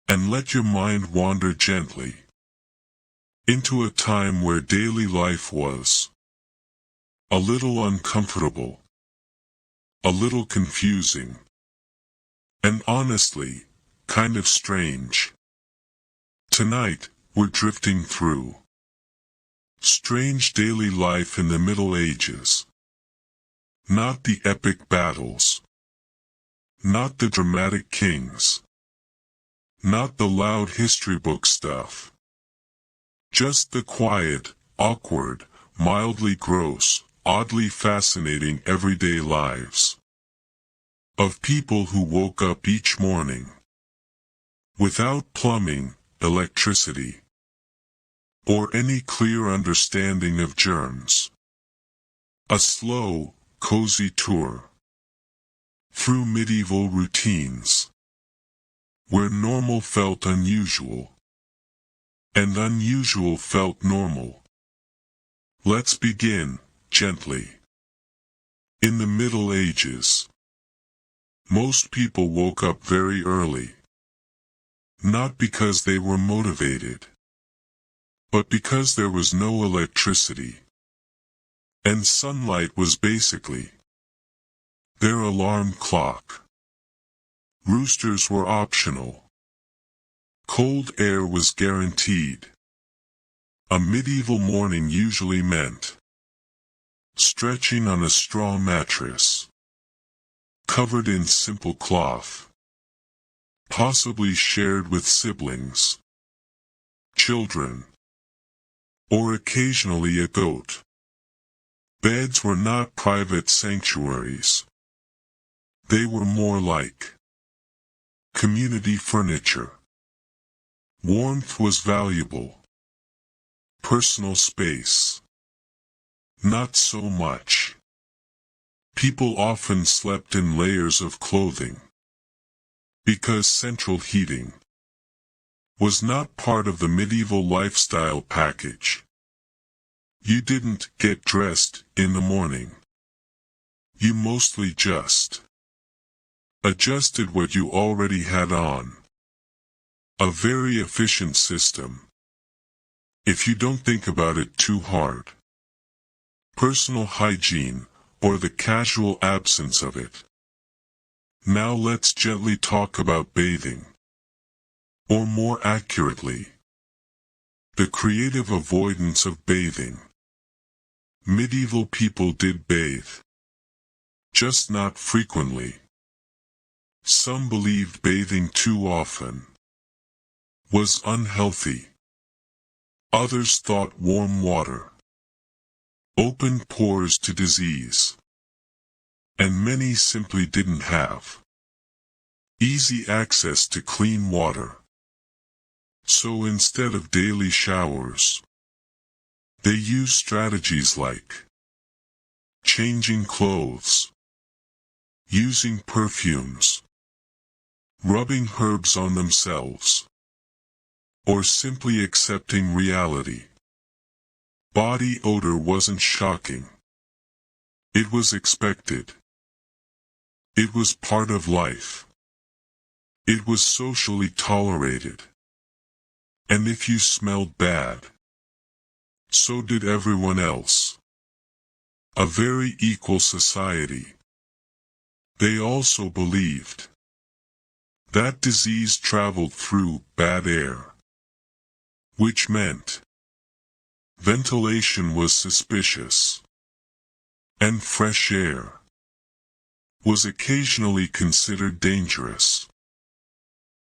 And let your mind wander gently into a time where daily life was a little uncomfortable, a little confusing, and honestly, kind of strange. Tonight, we're drifting through strange daily life in the Middle Ages. Not the epic battles. Not the dramatic kings. Not the loud history book stuff. Just the quiet, awkward, mildly gross, oddly fascinating everyday lives of people who woke up each morning without plumbing, electricity, or any clear understanding of germs. A slow, cozy tour through medieval routines where normal felt unusual and unusual felt normal. Let's begin, gently. In the Middle Ages, most people woke up very early. Not because they were motivated, but because there was no electricity. And sunlight was basically their alarm clock. Roosters were optional. Cold air was guaranteed. A medieval morning usually meant stretching on a straw mattress, covered in simple cloth, possibly shared with siblings, children, or occasionally a goat. Beds were not private sanctuaries. They were more like Community furniture. Warmth was valuable. Personal space. Not so much. People often slept in layers of clothing. Because central heating was not part of the medieval lifestyle package. You didn't get dressed in the morning. You mostly just adjusted what you already had on. A very efficient system, if you don't think about it too hard. Personal hygiene, or the casual absence of it. Now let's gently talk about bathing. Or more accurately, the creative avoidance of bathing. Medieval people did bathe, just not frequently. Some believed bathing too often was unhealthy. Others thought warm water opened pores to disease. And many simply didn't have easy access to clean water. So instead of daily showers, they used strategies like changing clothes, using perfumes, rubbing herbs on themselves, or simply accepting reality. Body odor wasn't shocking. It was expected. It was part of life. It was socially tolerated. And if you smelled bad, so did everyone else. A very equal society. They also believed that disease traveled through bad air, which meant ventilation was suspicious, and fresh air was occasionally considered dangerous,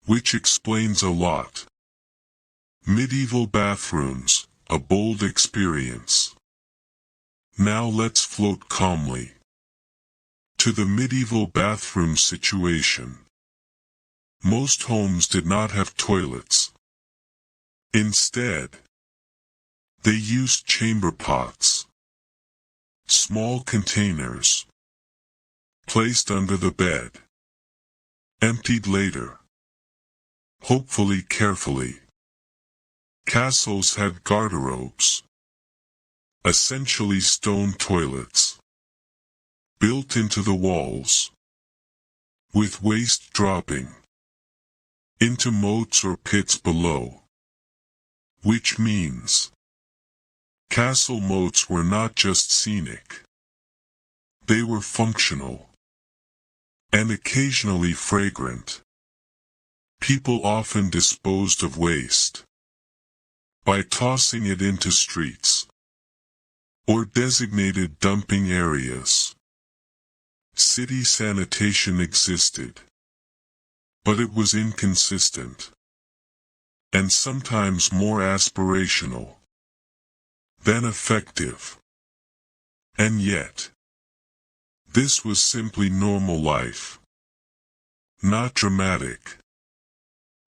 which explains a lot. Medieval bathrooms, a bold experience. Now let's float calmly to the medieval bathroom situation. Most homes did not have toilets. Instead, they used chamber pots, small containers, placed under the bed, emptied later, hopefully carefully. Castles had garderobes, essentially stone toilets, built into the walls, with waste dropping into moats or pits below. Which means castle moats were not just scenic. They were functional and occasionally fragrant. People often disposed of waste by tossing it into streets or designated dumping areas. City sanitation existed, but it was inconsistent and sometimes more aspirational than effective. And yet, this was simply normal life. Not dramatic,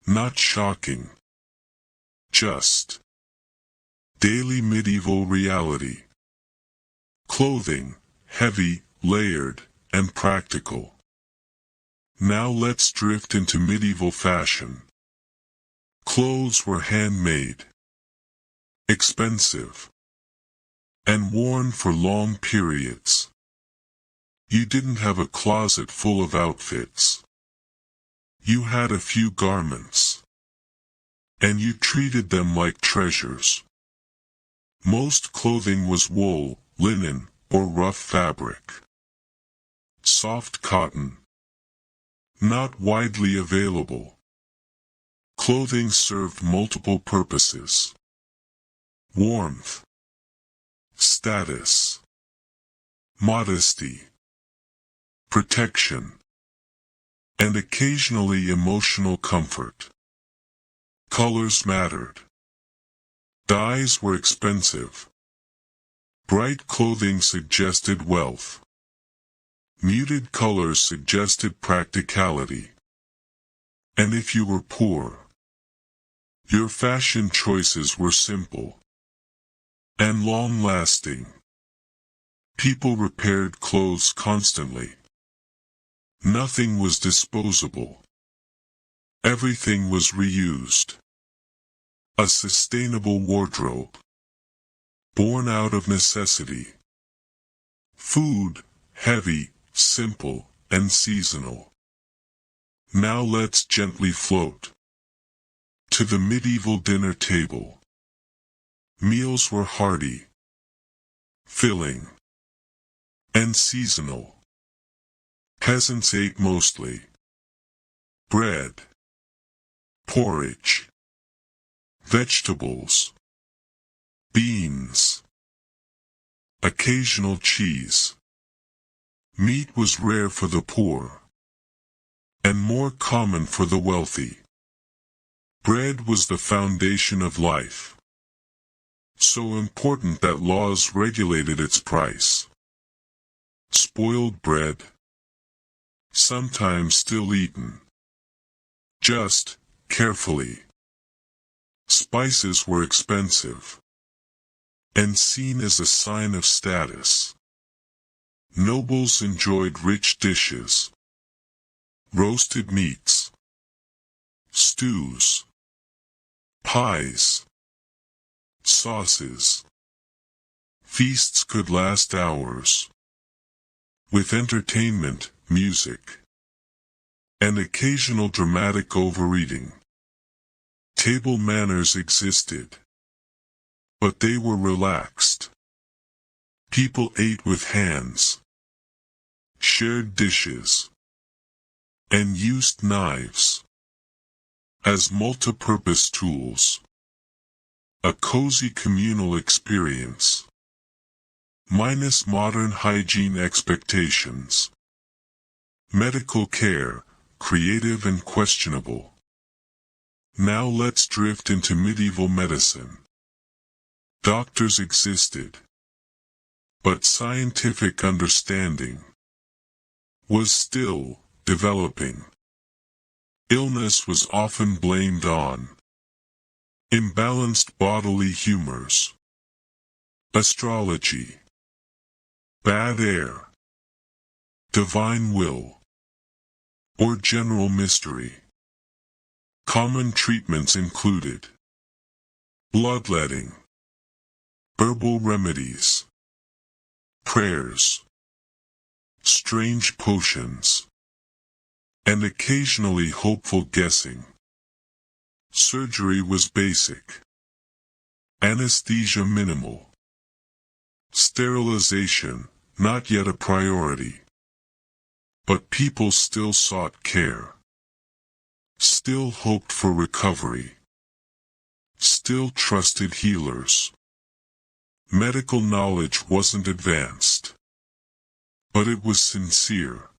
not shocking, just daily medieval reality. Clothing, heavy, layered, and practical. Now let's drift into medieval fashion. Clothes were handmade, expensive, and worn for long periods. You didn't have a closet full of outfits. You had a few garments, and you treated them like treasures. Most clothing was wool, linen, or rough fabric. Soft cotton. Not widely available. Clothing served multiple purposes. Warmth, status, modesty, protection, and occasionally emotional comfort. Colors mattered. Dyes were expensive. Bright clothing suggested wealth. Muted colors suggested practicality. And if you were poor, your fashion choices were simple and long-lasting. People repaired clothes constantly. Nothing was disposable. Everything was reused. A sustainable wardrobe, born out of necessity. Food, heavy, simple, and seasonal. Now let's gently float to the medieval dinner table. Meals were hearty, filling, and seasonal. Peasants ate mostly bread, porridge, vegetables, beans, occasional cheese. Meat was rare for the poor, and more common for the wealthy. Bread was the foundation of life, so important that laws regulated its price. Spoiled bread, sometimes still eaten, just carefully. Spices were expensive, and seen as a sign of status. Nobles enjoyed rich dishes, roasted meats, stews, pies, sauces. Feasts could last hours, with entertainment, music, and occasional dramatic overeating. Table manners existed, but they were relaxed. People ate with hands, shared dishes, and used knives as multi-purpose tools. A cozy communal experience, minus modern hygiene expectations. Medical care, creative and questionable. Now let's drift into medieval medicine. Doctors existed, but scientific understanding was still developing. Illness was often blamed on imbalanced bodily humors, astrology, bad air, divine will, or general mystery. Common treatments included bloodletting, herbal remedies, prayers, strange potions, and occasionally hopeful guessing. Surgery was basic, anesthesia minimal, sterilization not yet a priority. But people still sought care, still hoped for recovery, still trusted healers. Medical knowledge wasn't advanced, but it was sincere.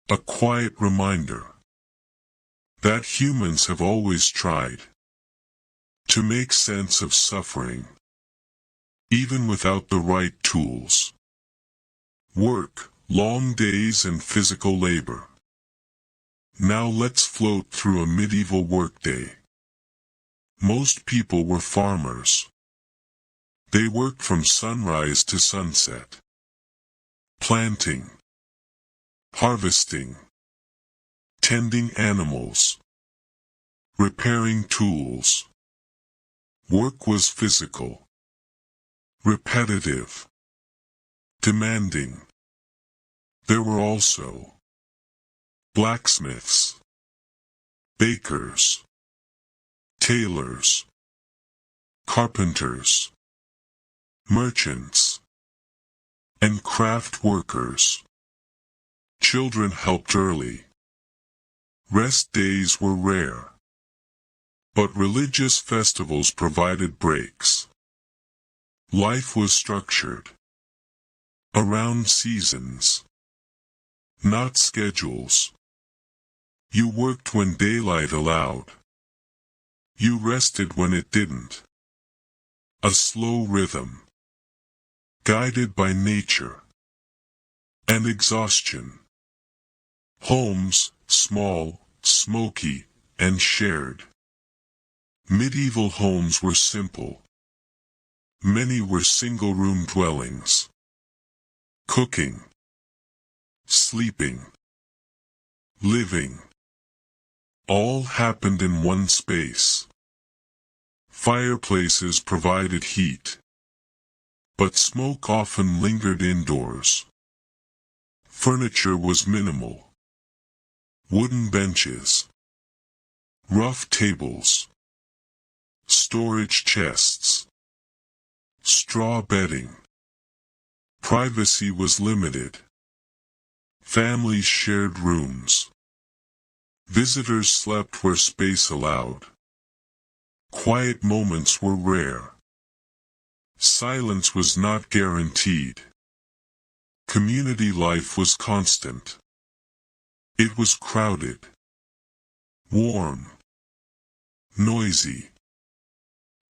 A quiet reminder that humans have always tried to make sense of suffering, even without the right tools. Work, long days and physical labor. Now let's float through a medieval workday. Most people were farmers. They worked from sunrise to sunset. Planting, harvesting, tending animals, repairing tools. Work was physical, repetitive, demanding. There were also blacksmiths, bakers, tailors, carpenters, merchants, and craft workers. Children helped early. Rest days were rare, but religious festivals provided breaks. Life was structured around seasons, not schedules. You worked when daylight allowed. You rested when it didn't. A slow rhythm, guided by nature and exhaustion. Homes, small, smoky, and shared. Medieval homes were simple. Many were single-room dwellings. Cooking, sleeping, living, all happened in one space. Fireplaces provided heat, but smoke often lingered indoors. Furniture was minimal. Wooden benches, rough tables, storage chests, straw bedding. Privacy was limited. Families shared rooms. Visitors slept where space allowed. Quiet moments were rare. Silence was not guaranteed. Community life was constant. It was crowded, warm, noisy,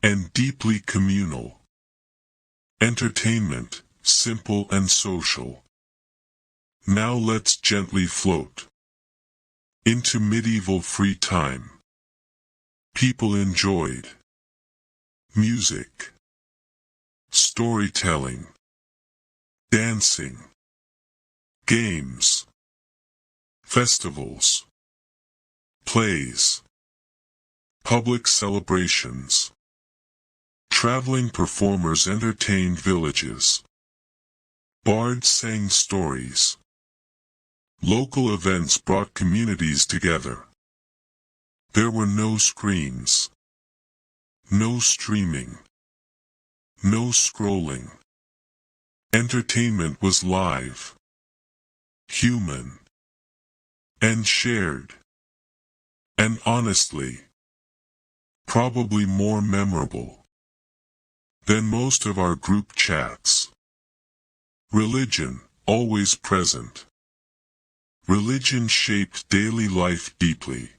and deeply communal. Entertainment, simple and social. Now let's gently float into medieval free time. People enjoyed music, storytelling, dancing, games, festivals, plays, public celebrations. Traveling performers entertained villages. Bards sang stories. Local events brought communities together. There were no screens, no streaming, no scrolling. Entertainment was live, human, and shared. And honestly, probably more memorable than most of our group chats. Religion, always present. Religion shaped daily life deeply.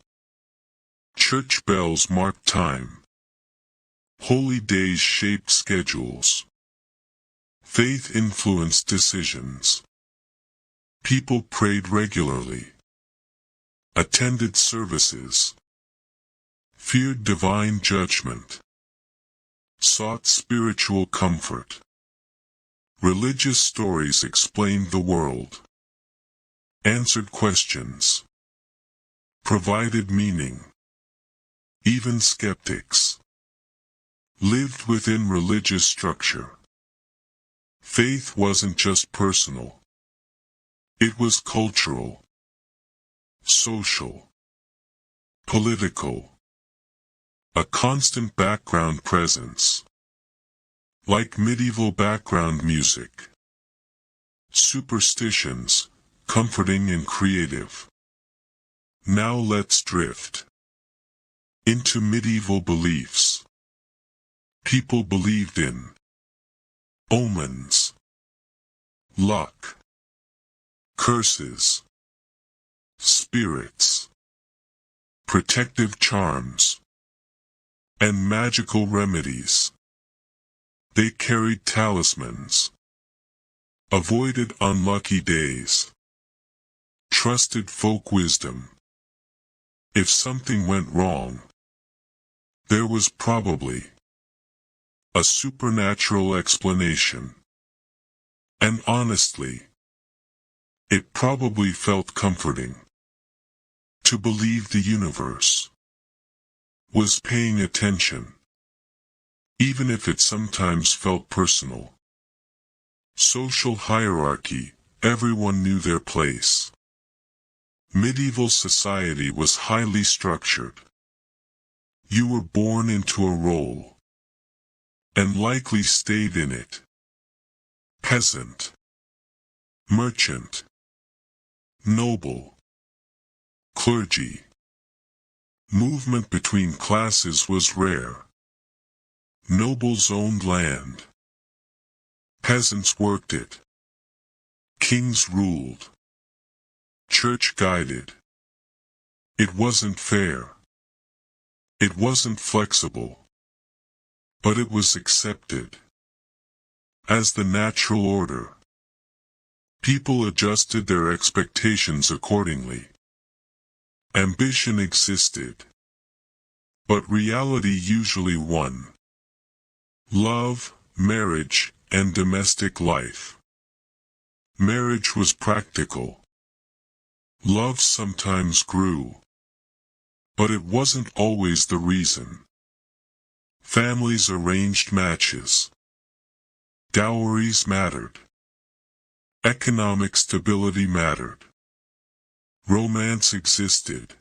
Church bells marked time. Holy days shaped schedules. Faith influenced decisions. People prayed regularly, attended services, feared divine judgment, sought spiritual comfort. Religious stories explained the world, answered questions, provided meaning. Even skeptics lived within religious structure. Faith wasn't just personal. It was cultural, social, political, a constant background presence. Like medieval background music. Superstitions, comforting and creative. Now let's drift into medieval beliefs. People believed in omens, luck, curses, spirits, protective charms, and magical remedies. They carried talismans, avoided unlucky days, trusted folk wisdom. If something went wrong, there was probably a supernatural explanation. And honestly, it probably felt comforting to believe the universe was paying attention, even if it sometimes felt personal. Social hierarchy, everyone knew their place. Medieval society was highly structured. You were born into a role, and likely stayed in it. Peasant, merchant, noble, clergy. Movement between classes was rare. Nobles owned land. Peasants worked it. Kings ruled. Church guided. It wasn't fair. It wasn't flexible. But it was accepted as the natural order. People adjusted their expectations accordingly. Ambition existed, but reality usually won. Love, marriage, and domestic life. Marriage was practical. Love sometimes grew, but it wasn't always the reason. Families arranged matches. Dowries mattered. Economic stability mattered. Romance existed,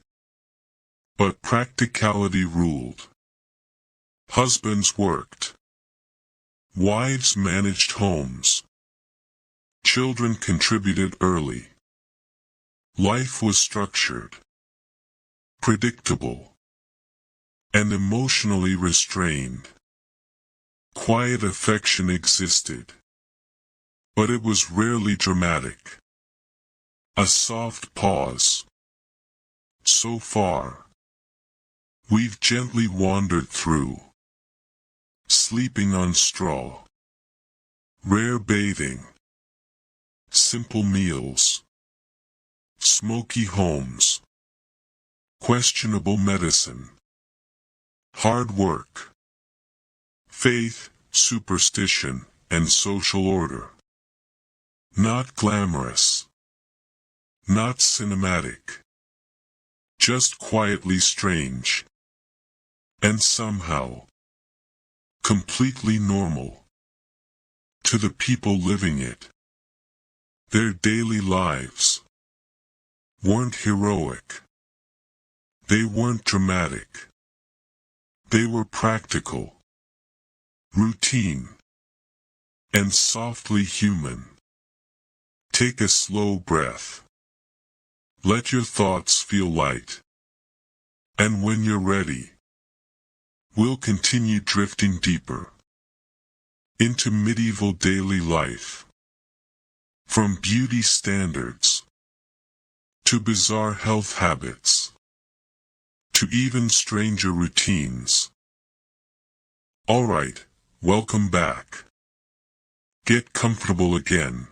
but practicality ruled. Husbands worked. Wives managed homes. Children contributed early. Life was structured, predictable, and emotionally restrained. Quiet affection existed, but it was rarely dramatic. A soft pause. So far, we've gently wandered through. Sleeping on straw. Rare bathing. Simple meals. Smoky homes. Questionable medicine. Hard work. Faith, superstition, and social order. Not glamorous. Not cinematic. Just quietly strange. And somehow, completely normal. To the people living it. Their daily lives weren't heroic. They weren't dramatic. They were practical, routine, and softly human. Take a slow breath. Let your thoughts feel light. And when you're ready, we'll continue drifting deeper into medieval daily life. From beauty standards to bizarre health habits to even stranger routines. Alright, welcome back. Get comfortable again.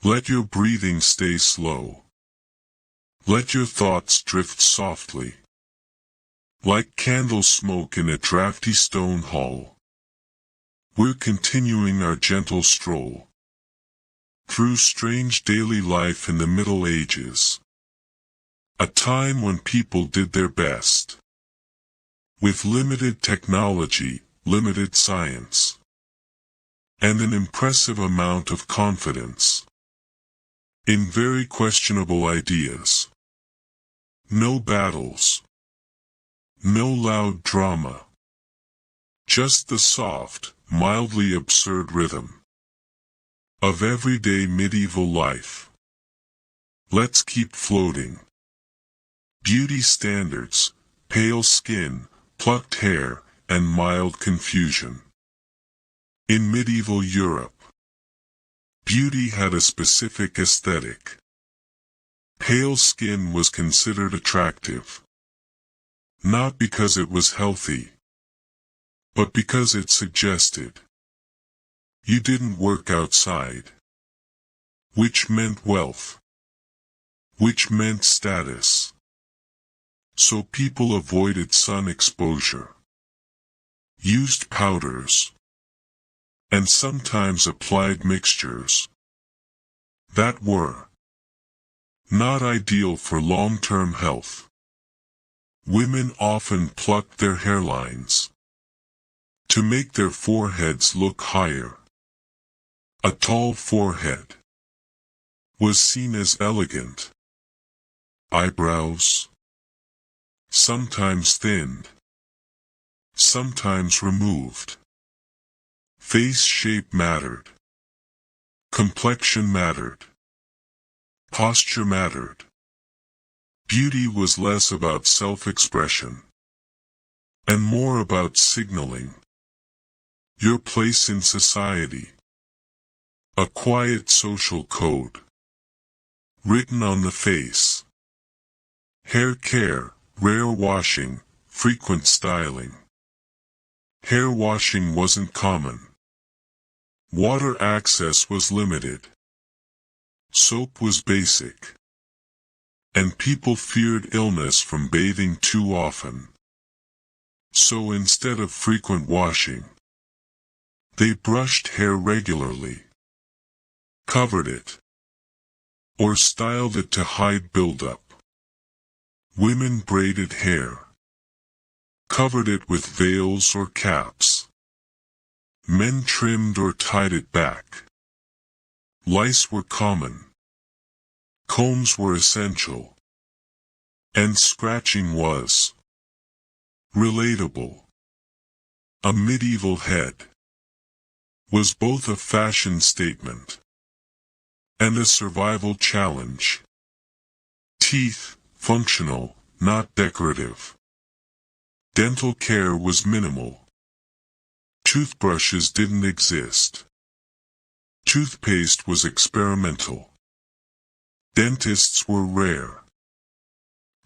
Let your breathing stay slow. Let your thoughts drift softly. Like candle smoke in a drafty stone hall. We're continuing our gentle stroll through strange daily life in the Middle Ages. A time when people did their best. With limited technology, limited science, and an impressive amount of confidence in very questionable ideas. No battles. No loud drama. Just the soft, mildly absurd rhythm of everyday medieval life. Let's keep floating. Beauty standards, pale skin, plucked hair, and mild confusion. In medieval Europe, beauty had a specific aesthetic. Pale skin was considered attractive. Not because it was healthy, but because it suggested you didn't work outside. Which meant wealth. Which meant status. So people avoided sun exposure, used powders, and sometimes applied mixtures that were not ideal for long-term health. Women often plucked their hairlines to make their foreheads look higher. A tall forehead was seen as elegant. Eyebrows, sometimes thinned, sometimes removed. Face shape mattered. Complexion mattered. Posture mattered. Beauty was less about self-expression and more about signaling your place in society. A quiet social code written on the face. Hair care, rare washing, frequent styling. Hair washing wasn't common. Water access was limited. Soap was basic. and people feared illness from bathing too often. So instead of frequent washing, they brushed hair regularly, covered it, or styled it to hide buildup. Women braided hair, covered it with veils or caps. Men trimmed or tied it back. Lice were common. Combs were essential. And scratching was relatable. A medieval head was both a fashion statement and a survival challenge. Teeth, functional, not decorative. Dental care was minimal. Toothbrushes didn't exist. Toothpaste was experimental. Dentists were rare.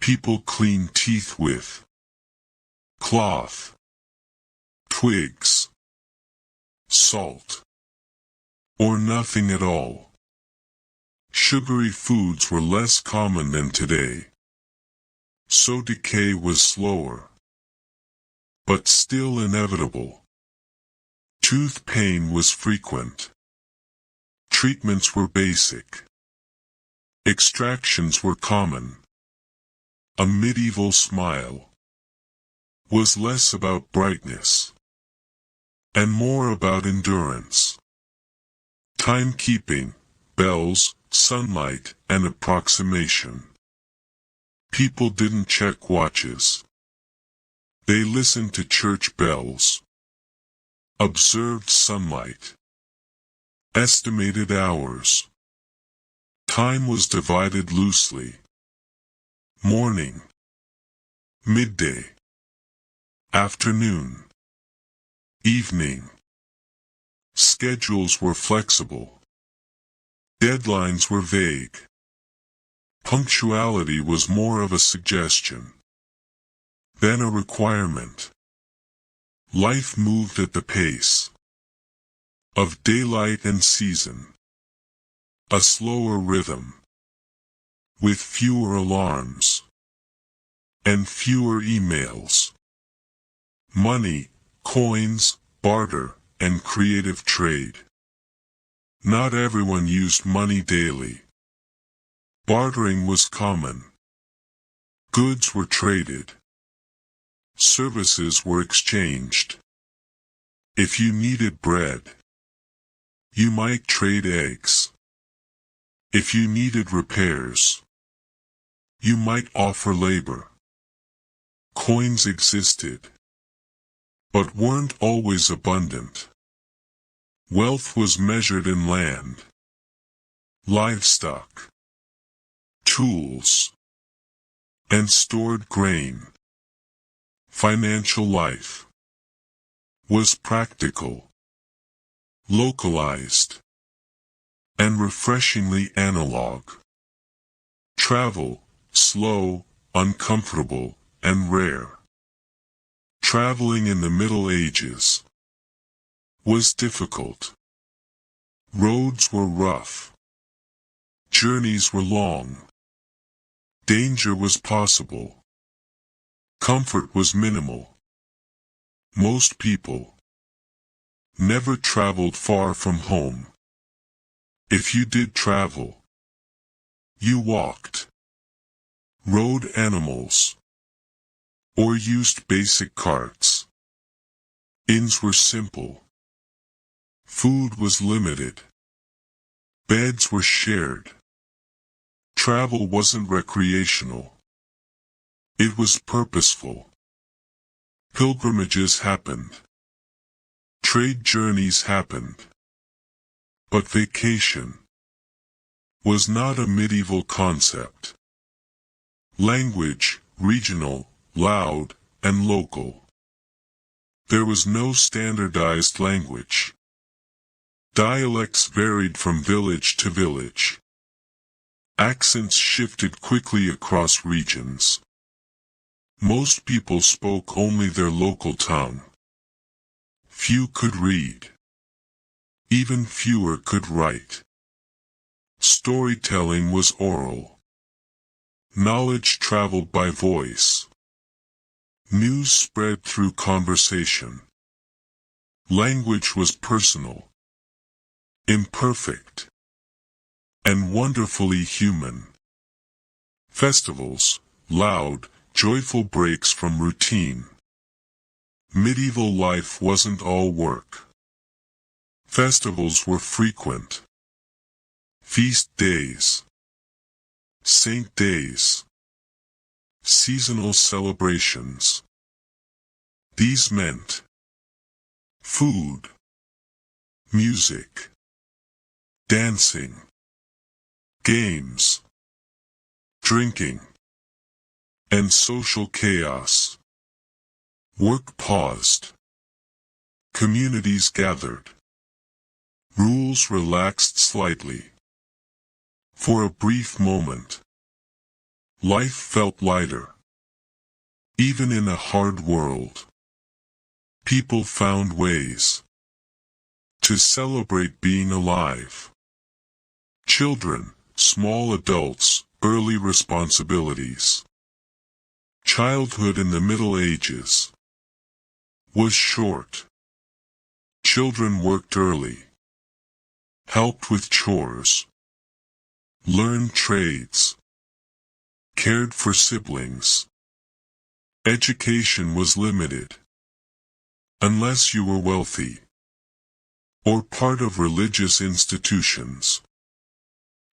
People cleaned teeth with cloth, twigs, salt, or nothing at all. Sugary foods were less common than today, so decay was slower, but still inevitable. Tooth pain was frequent. Treatments were basic. Extractions were common. A medieval smile was less about brightness and more about endurance. Timekeeping, bells, sunlight, and approximation. People didn't check watches. They listened to church bells, observed sunlight, estimated hours. Time was divided loosely. Morning, midday, afternoon, evening. Schedules were flexible. Deadlines were vague. Punctuality was more of a suggestion than a requirement. Life moved at the pace of daylight and season. A slower rhythm, with fewer alarms and fewer emails. Money, coins, barter, and creative trade. Not everyone used money daily. Bartering was common. Goods were traded. Services were exchanged. If you needed bread, you might trade eggs. If you needed repairs, you might offer labor. Coins existed, but weren't always abundant. Wealth was measured in land, livestock, tools, and stored grain. Financial life was practical, localized, and refreshingly analog. Travel, slow, uncomfortable, and rare. Traveling in the Middle Ages was difficult. Roads were rough. Journeys were long. Danger was possible. Comfort was minimal. Most people never traveled far from home. If you did travel, you walked, rode animals, or used basic carts. Inns were simple. Food was limited. Beds were shared. Travel wasn't recreational. It was purposeful. Pilgrimages happened. Trade journeys happened. But vacation was not a medieval concept. Language, regional, loud, and local. There was no standardized language. Dialects varied from village to village. Accents shifted quickly across regions. Most people spoke only their local tongue. Few could read. Even fewer could write. Storytelling was oral. Knowledge traveled by voice. News spread through conversation. Language was personal, imperfect, and wonderfully human. Festivals, loud, joyful breaks from routine. Medieval life wasn't all work. Festivals were frequent. Feast days, saint days, seasonal celebrations. These meant food, music, dancing, games, drinking, and social chaos. Work paused. Communities gathered. Rules relaxed slightly. For a brief moment, life felt lighter. Even in a hard world, people found ways to celebrate being alive. Children, small adults, early responsibilities. Childhood in the Middle Ages was short. Children worked early, helped with chores, learned trades, cared for siblings. Education was limited, unless you were wealthy or part of religious institutions.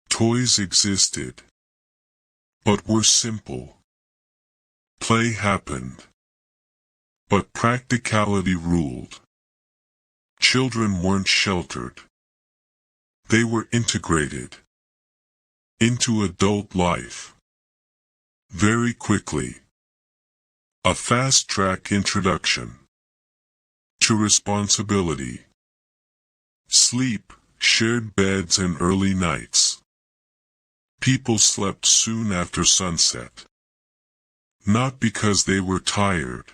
Toys existed, but were simple. Play happened, but practicality ruled. Children weren't sheltered. They were integrated into adult life. Very quickly. A fast-track introduction to responsibility. Sleep, shared beds and early nights. People slept soon after sunset. Not because they were tired,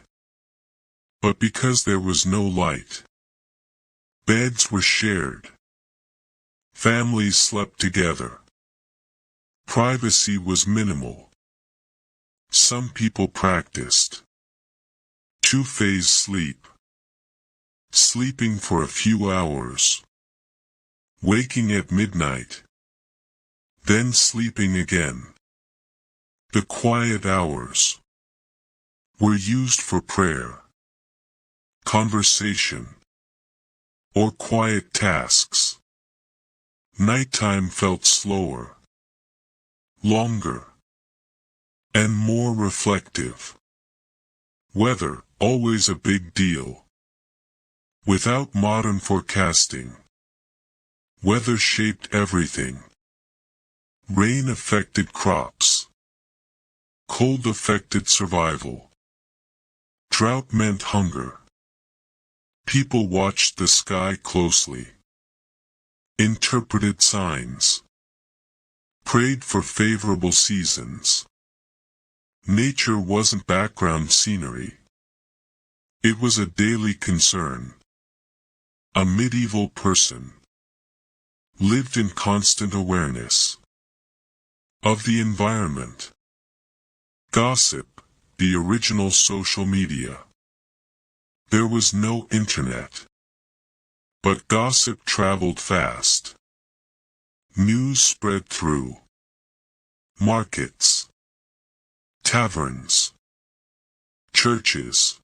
but because there was no light. Beds were shared. Families slept together. Privacy was minimal. Some people practiced two-phase sleep. Sleeping for a few hours. Waking at midnight. Then sleeping again. The quiet hours were used for prayer, conversation, or quiet tasks. Nighttime felt slower, longer, and more reflective. Weather, always a big deal. Without modern forecasting, weather shaped everything. Rain affected crops. Cold affected survival. Drought meant hunger. People watched the sky closely. Interpreted signs. Prayed for favorable seasons. Nature wasn't background scenery. It was a daily concern. A medieval person lived in constant awareness of the environment. Gossip, the original social media. There was no internet, but gossip traveled fast. News spread through markets, taverns, churches,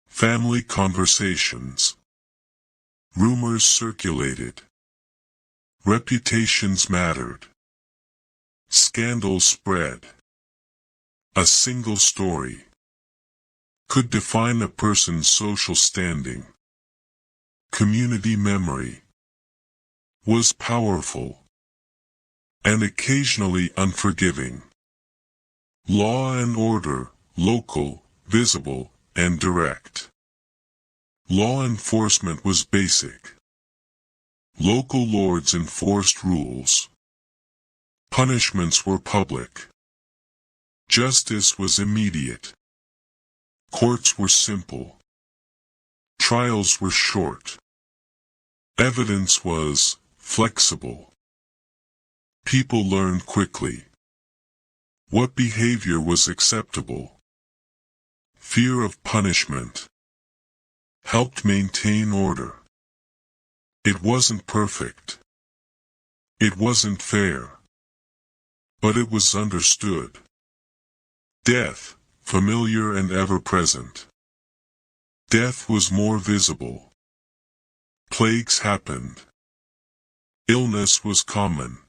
family conversations. Rumors circulated. Reputations mattered. Scandals spread. A single story could define a person's social standing. Community memory was powerful and occasionally unforgiving. Law and order, local, visible, and direct. Law enforcement was basic. Local lords enforced rules. Punishments were public. Justice was immediate. Courts were simple. Trials were short. Evidence was flexible. People learned quickly. What behavior was acceptable? Fear of punishment helped maintain order. It wasn't perfect. It wasn't fair. But it was understood. Death, familiar and ever-present. Death was more visible. Plagues happened. Illness was common.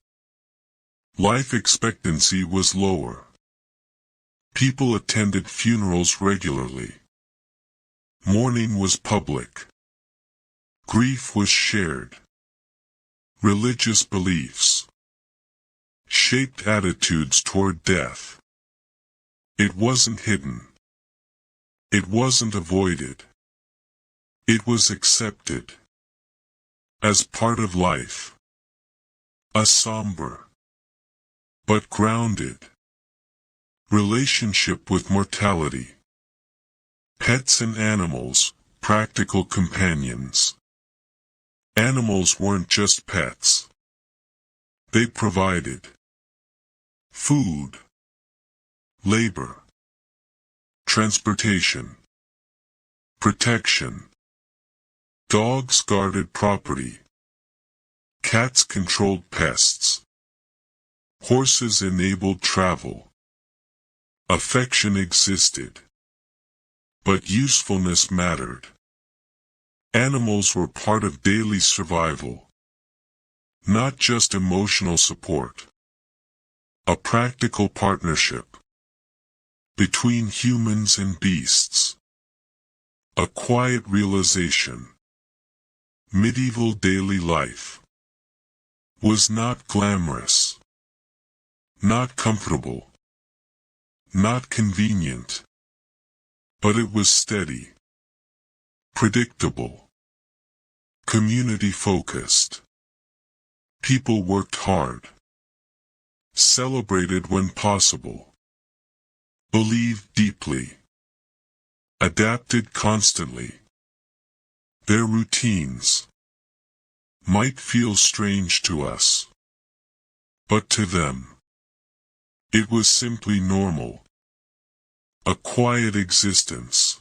Life expectancy was lower. People attended funerals regularly. Mourning was public. Grief was shared. Religious beliefs shaped attitudes toward death. It wasn't hidden. It wasn't avoided. It was accepted as part of life. A somber but grounded relationship with mortality. Pets and animals, practical companions. Animals weren't just pets. They provided food, labor, transportation, protection. Dogs guarded property. Cats controlled pests. Horses enabled travel. Affection existed. But usefulness mattered. Animals were part of daily survival. Not just emotional support. A practical partnership between humans and beasts. A quiet realization. Medieval daily life was not glamorous, not comfortable, not convenient, but it was steady, predictable, community-focused. People worked hard, celebrated when possible, believed deeply, adapted constantly. Their routines might feel strange to us, but to them, it was simply normal. A quiet existence,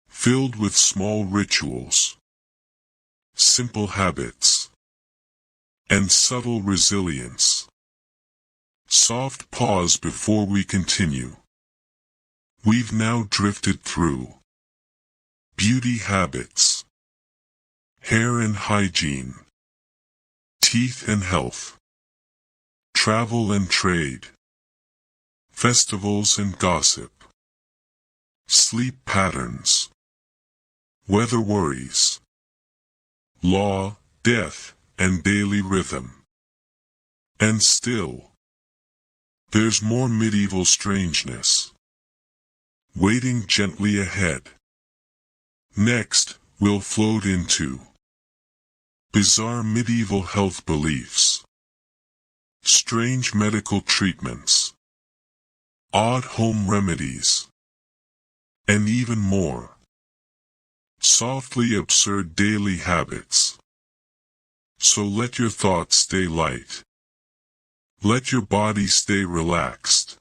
filled with small rituals, simple habits, and subtle resilience. Soft pause before we continue. We've now drifted through beauty habits, hair and hygiene, teeth and health, travel and trade, festivals and gossip, sleep patterns, weather worries, law, death, and daily rhythm. And still, there's more medieval strangeness waiting gently ahead. Next, we'll float into bizarre medieval health beliefs, strange medical treatments, odd home remedies, and even more. Softly absurd daily habits. So let your thoughts stay light. Let your body stay relaxed.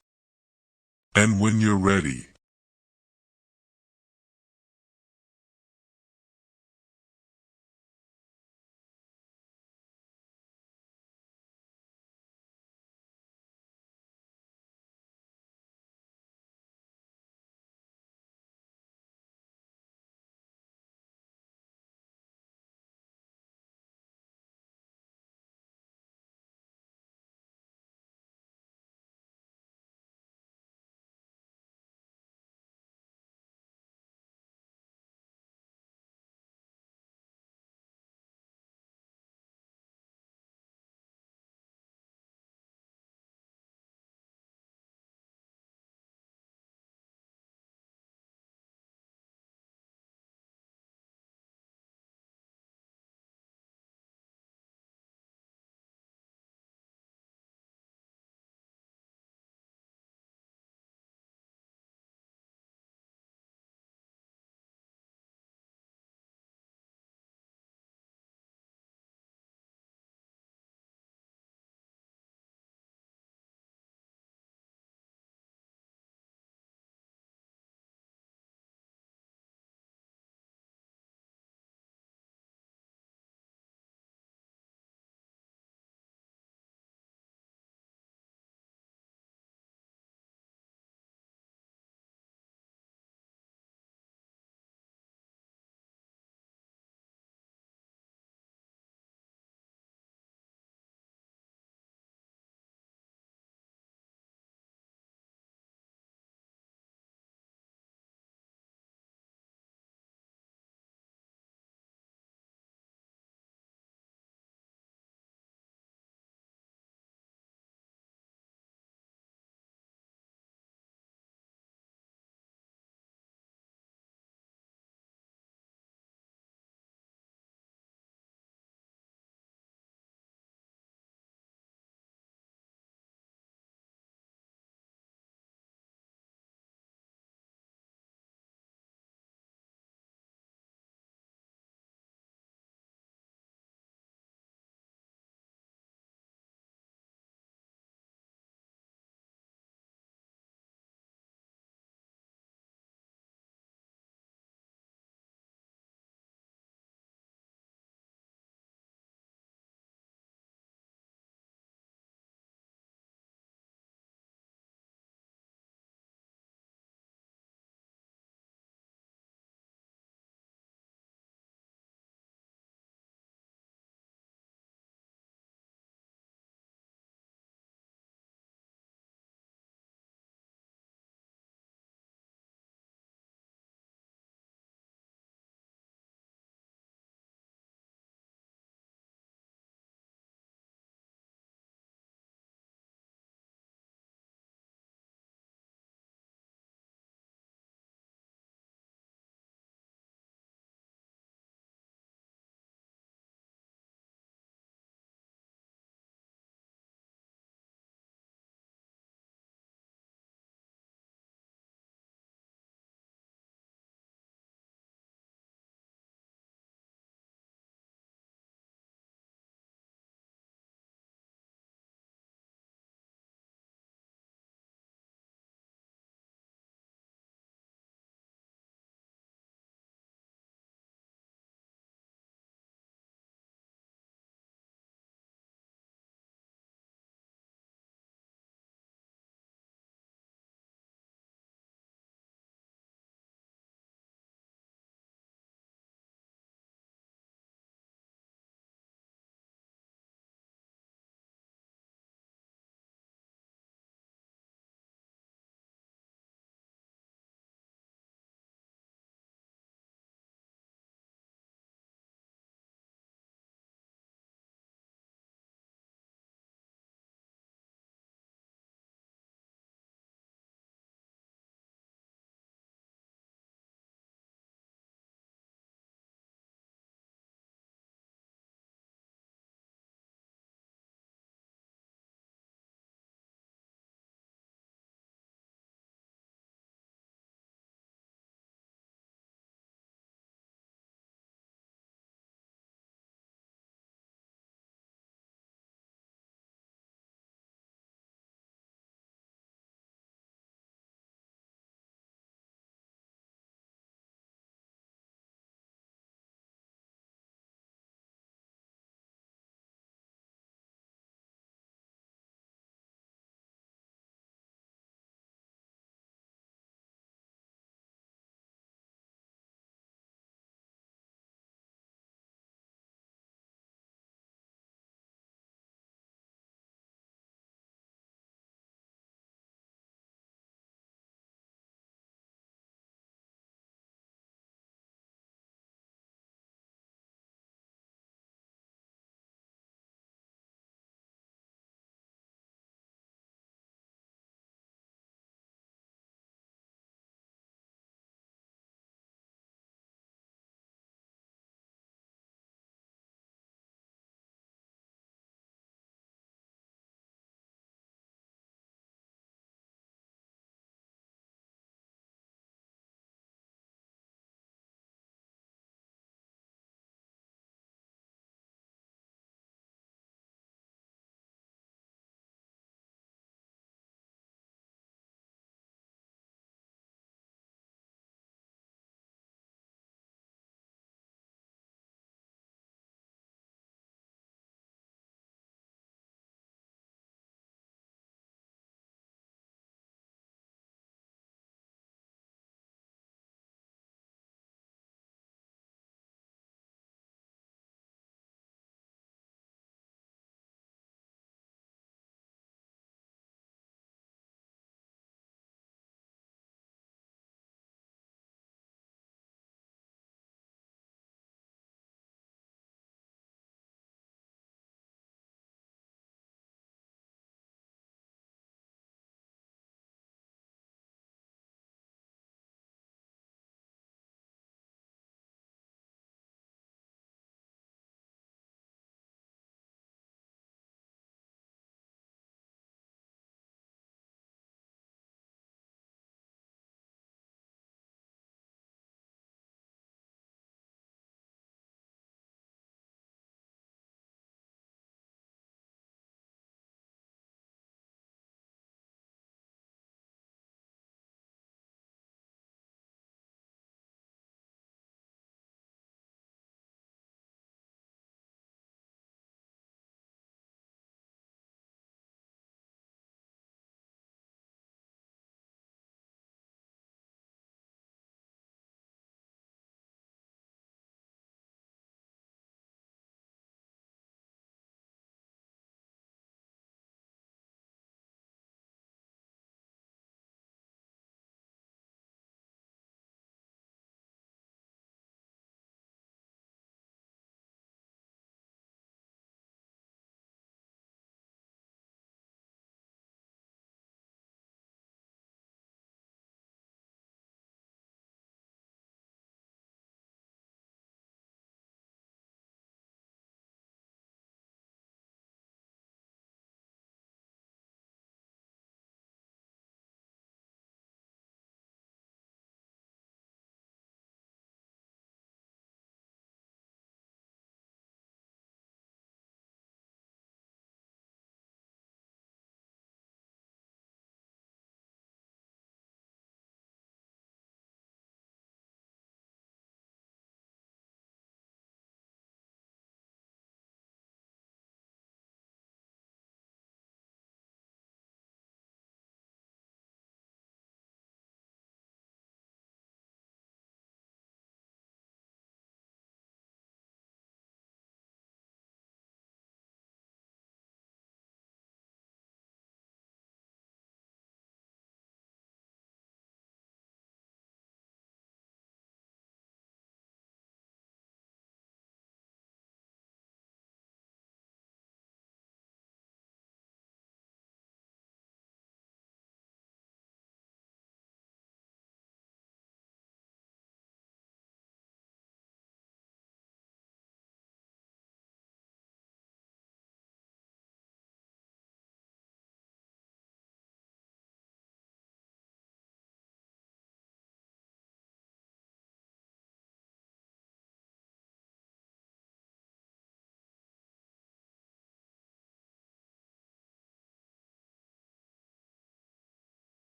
And when you're ready,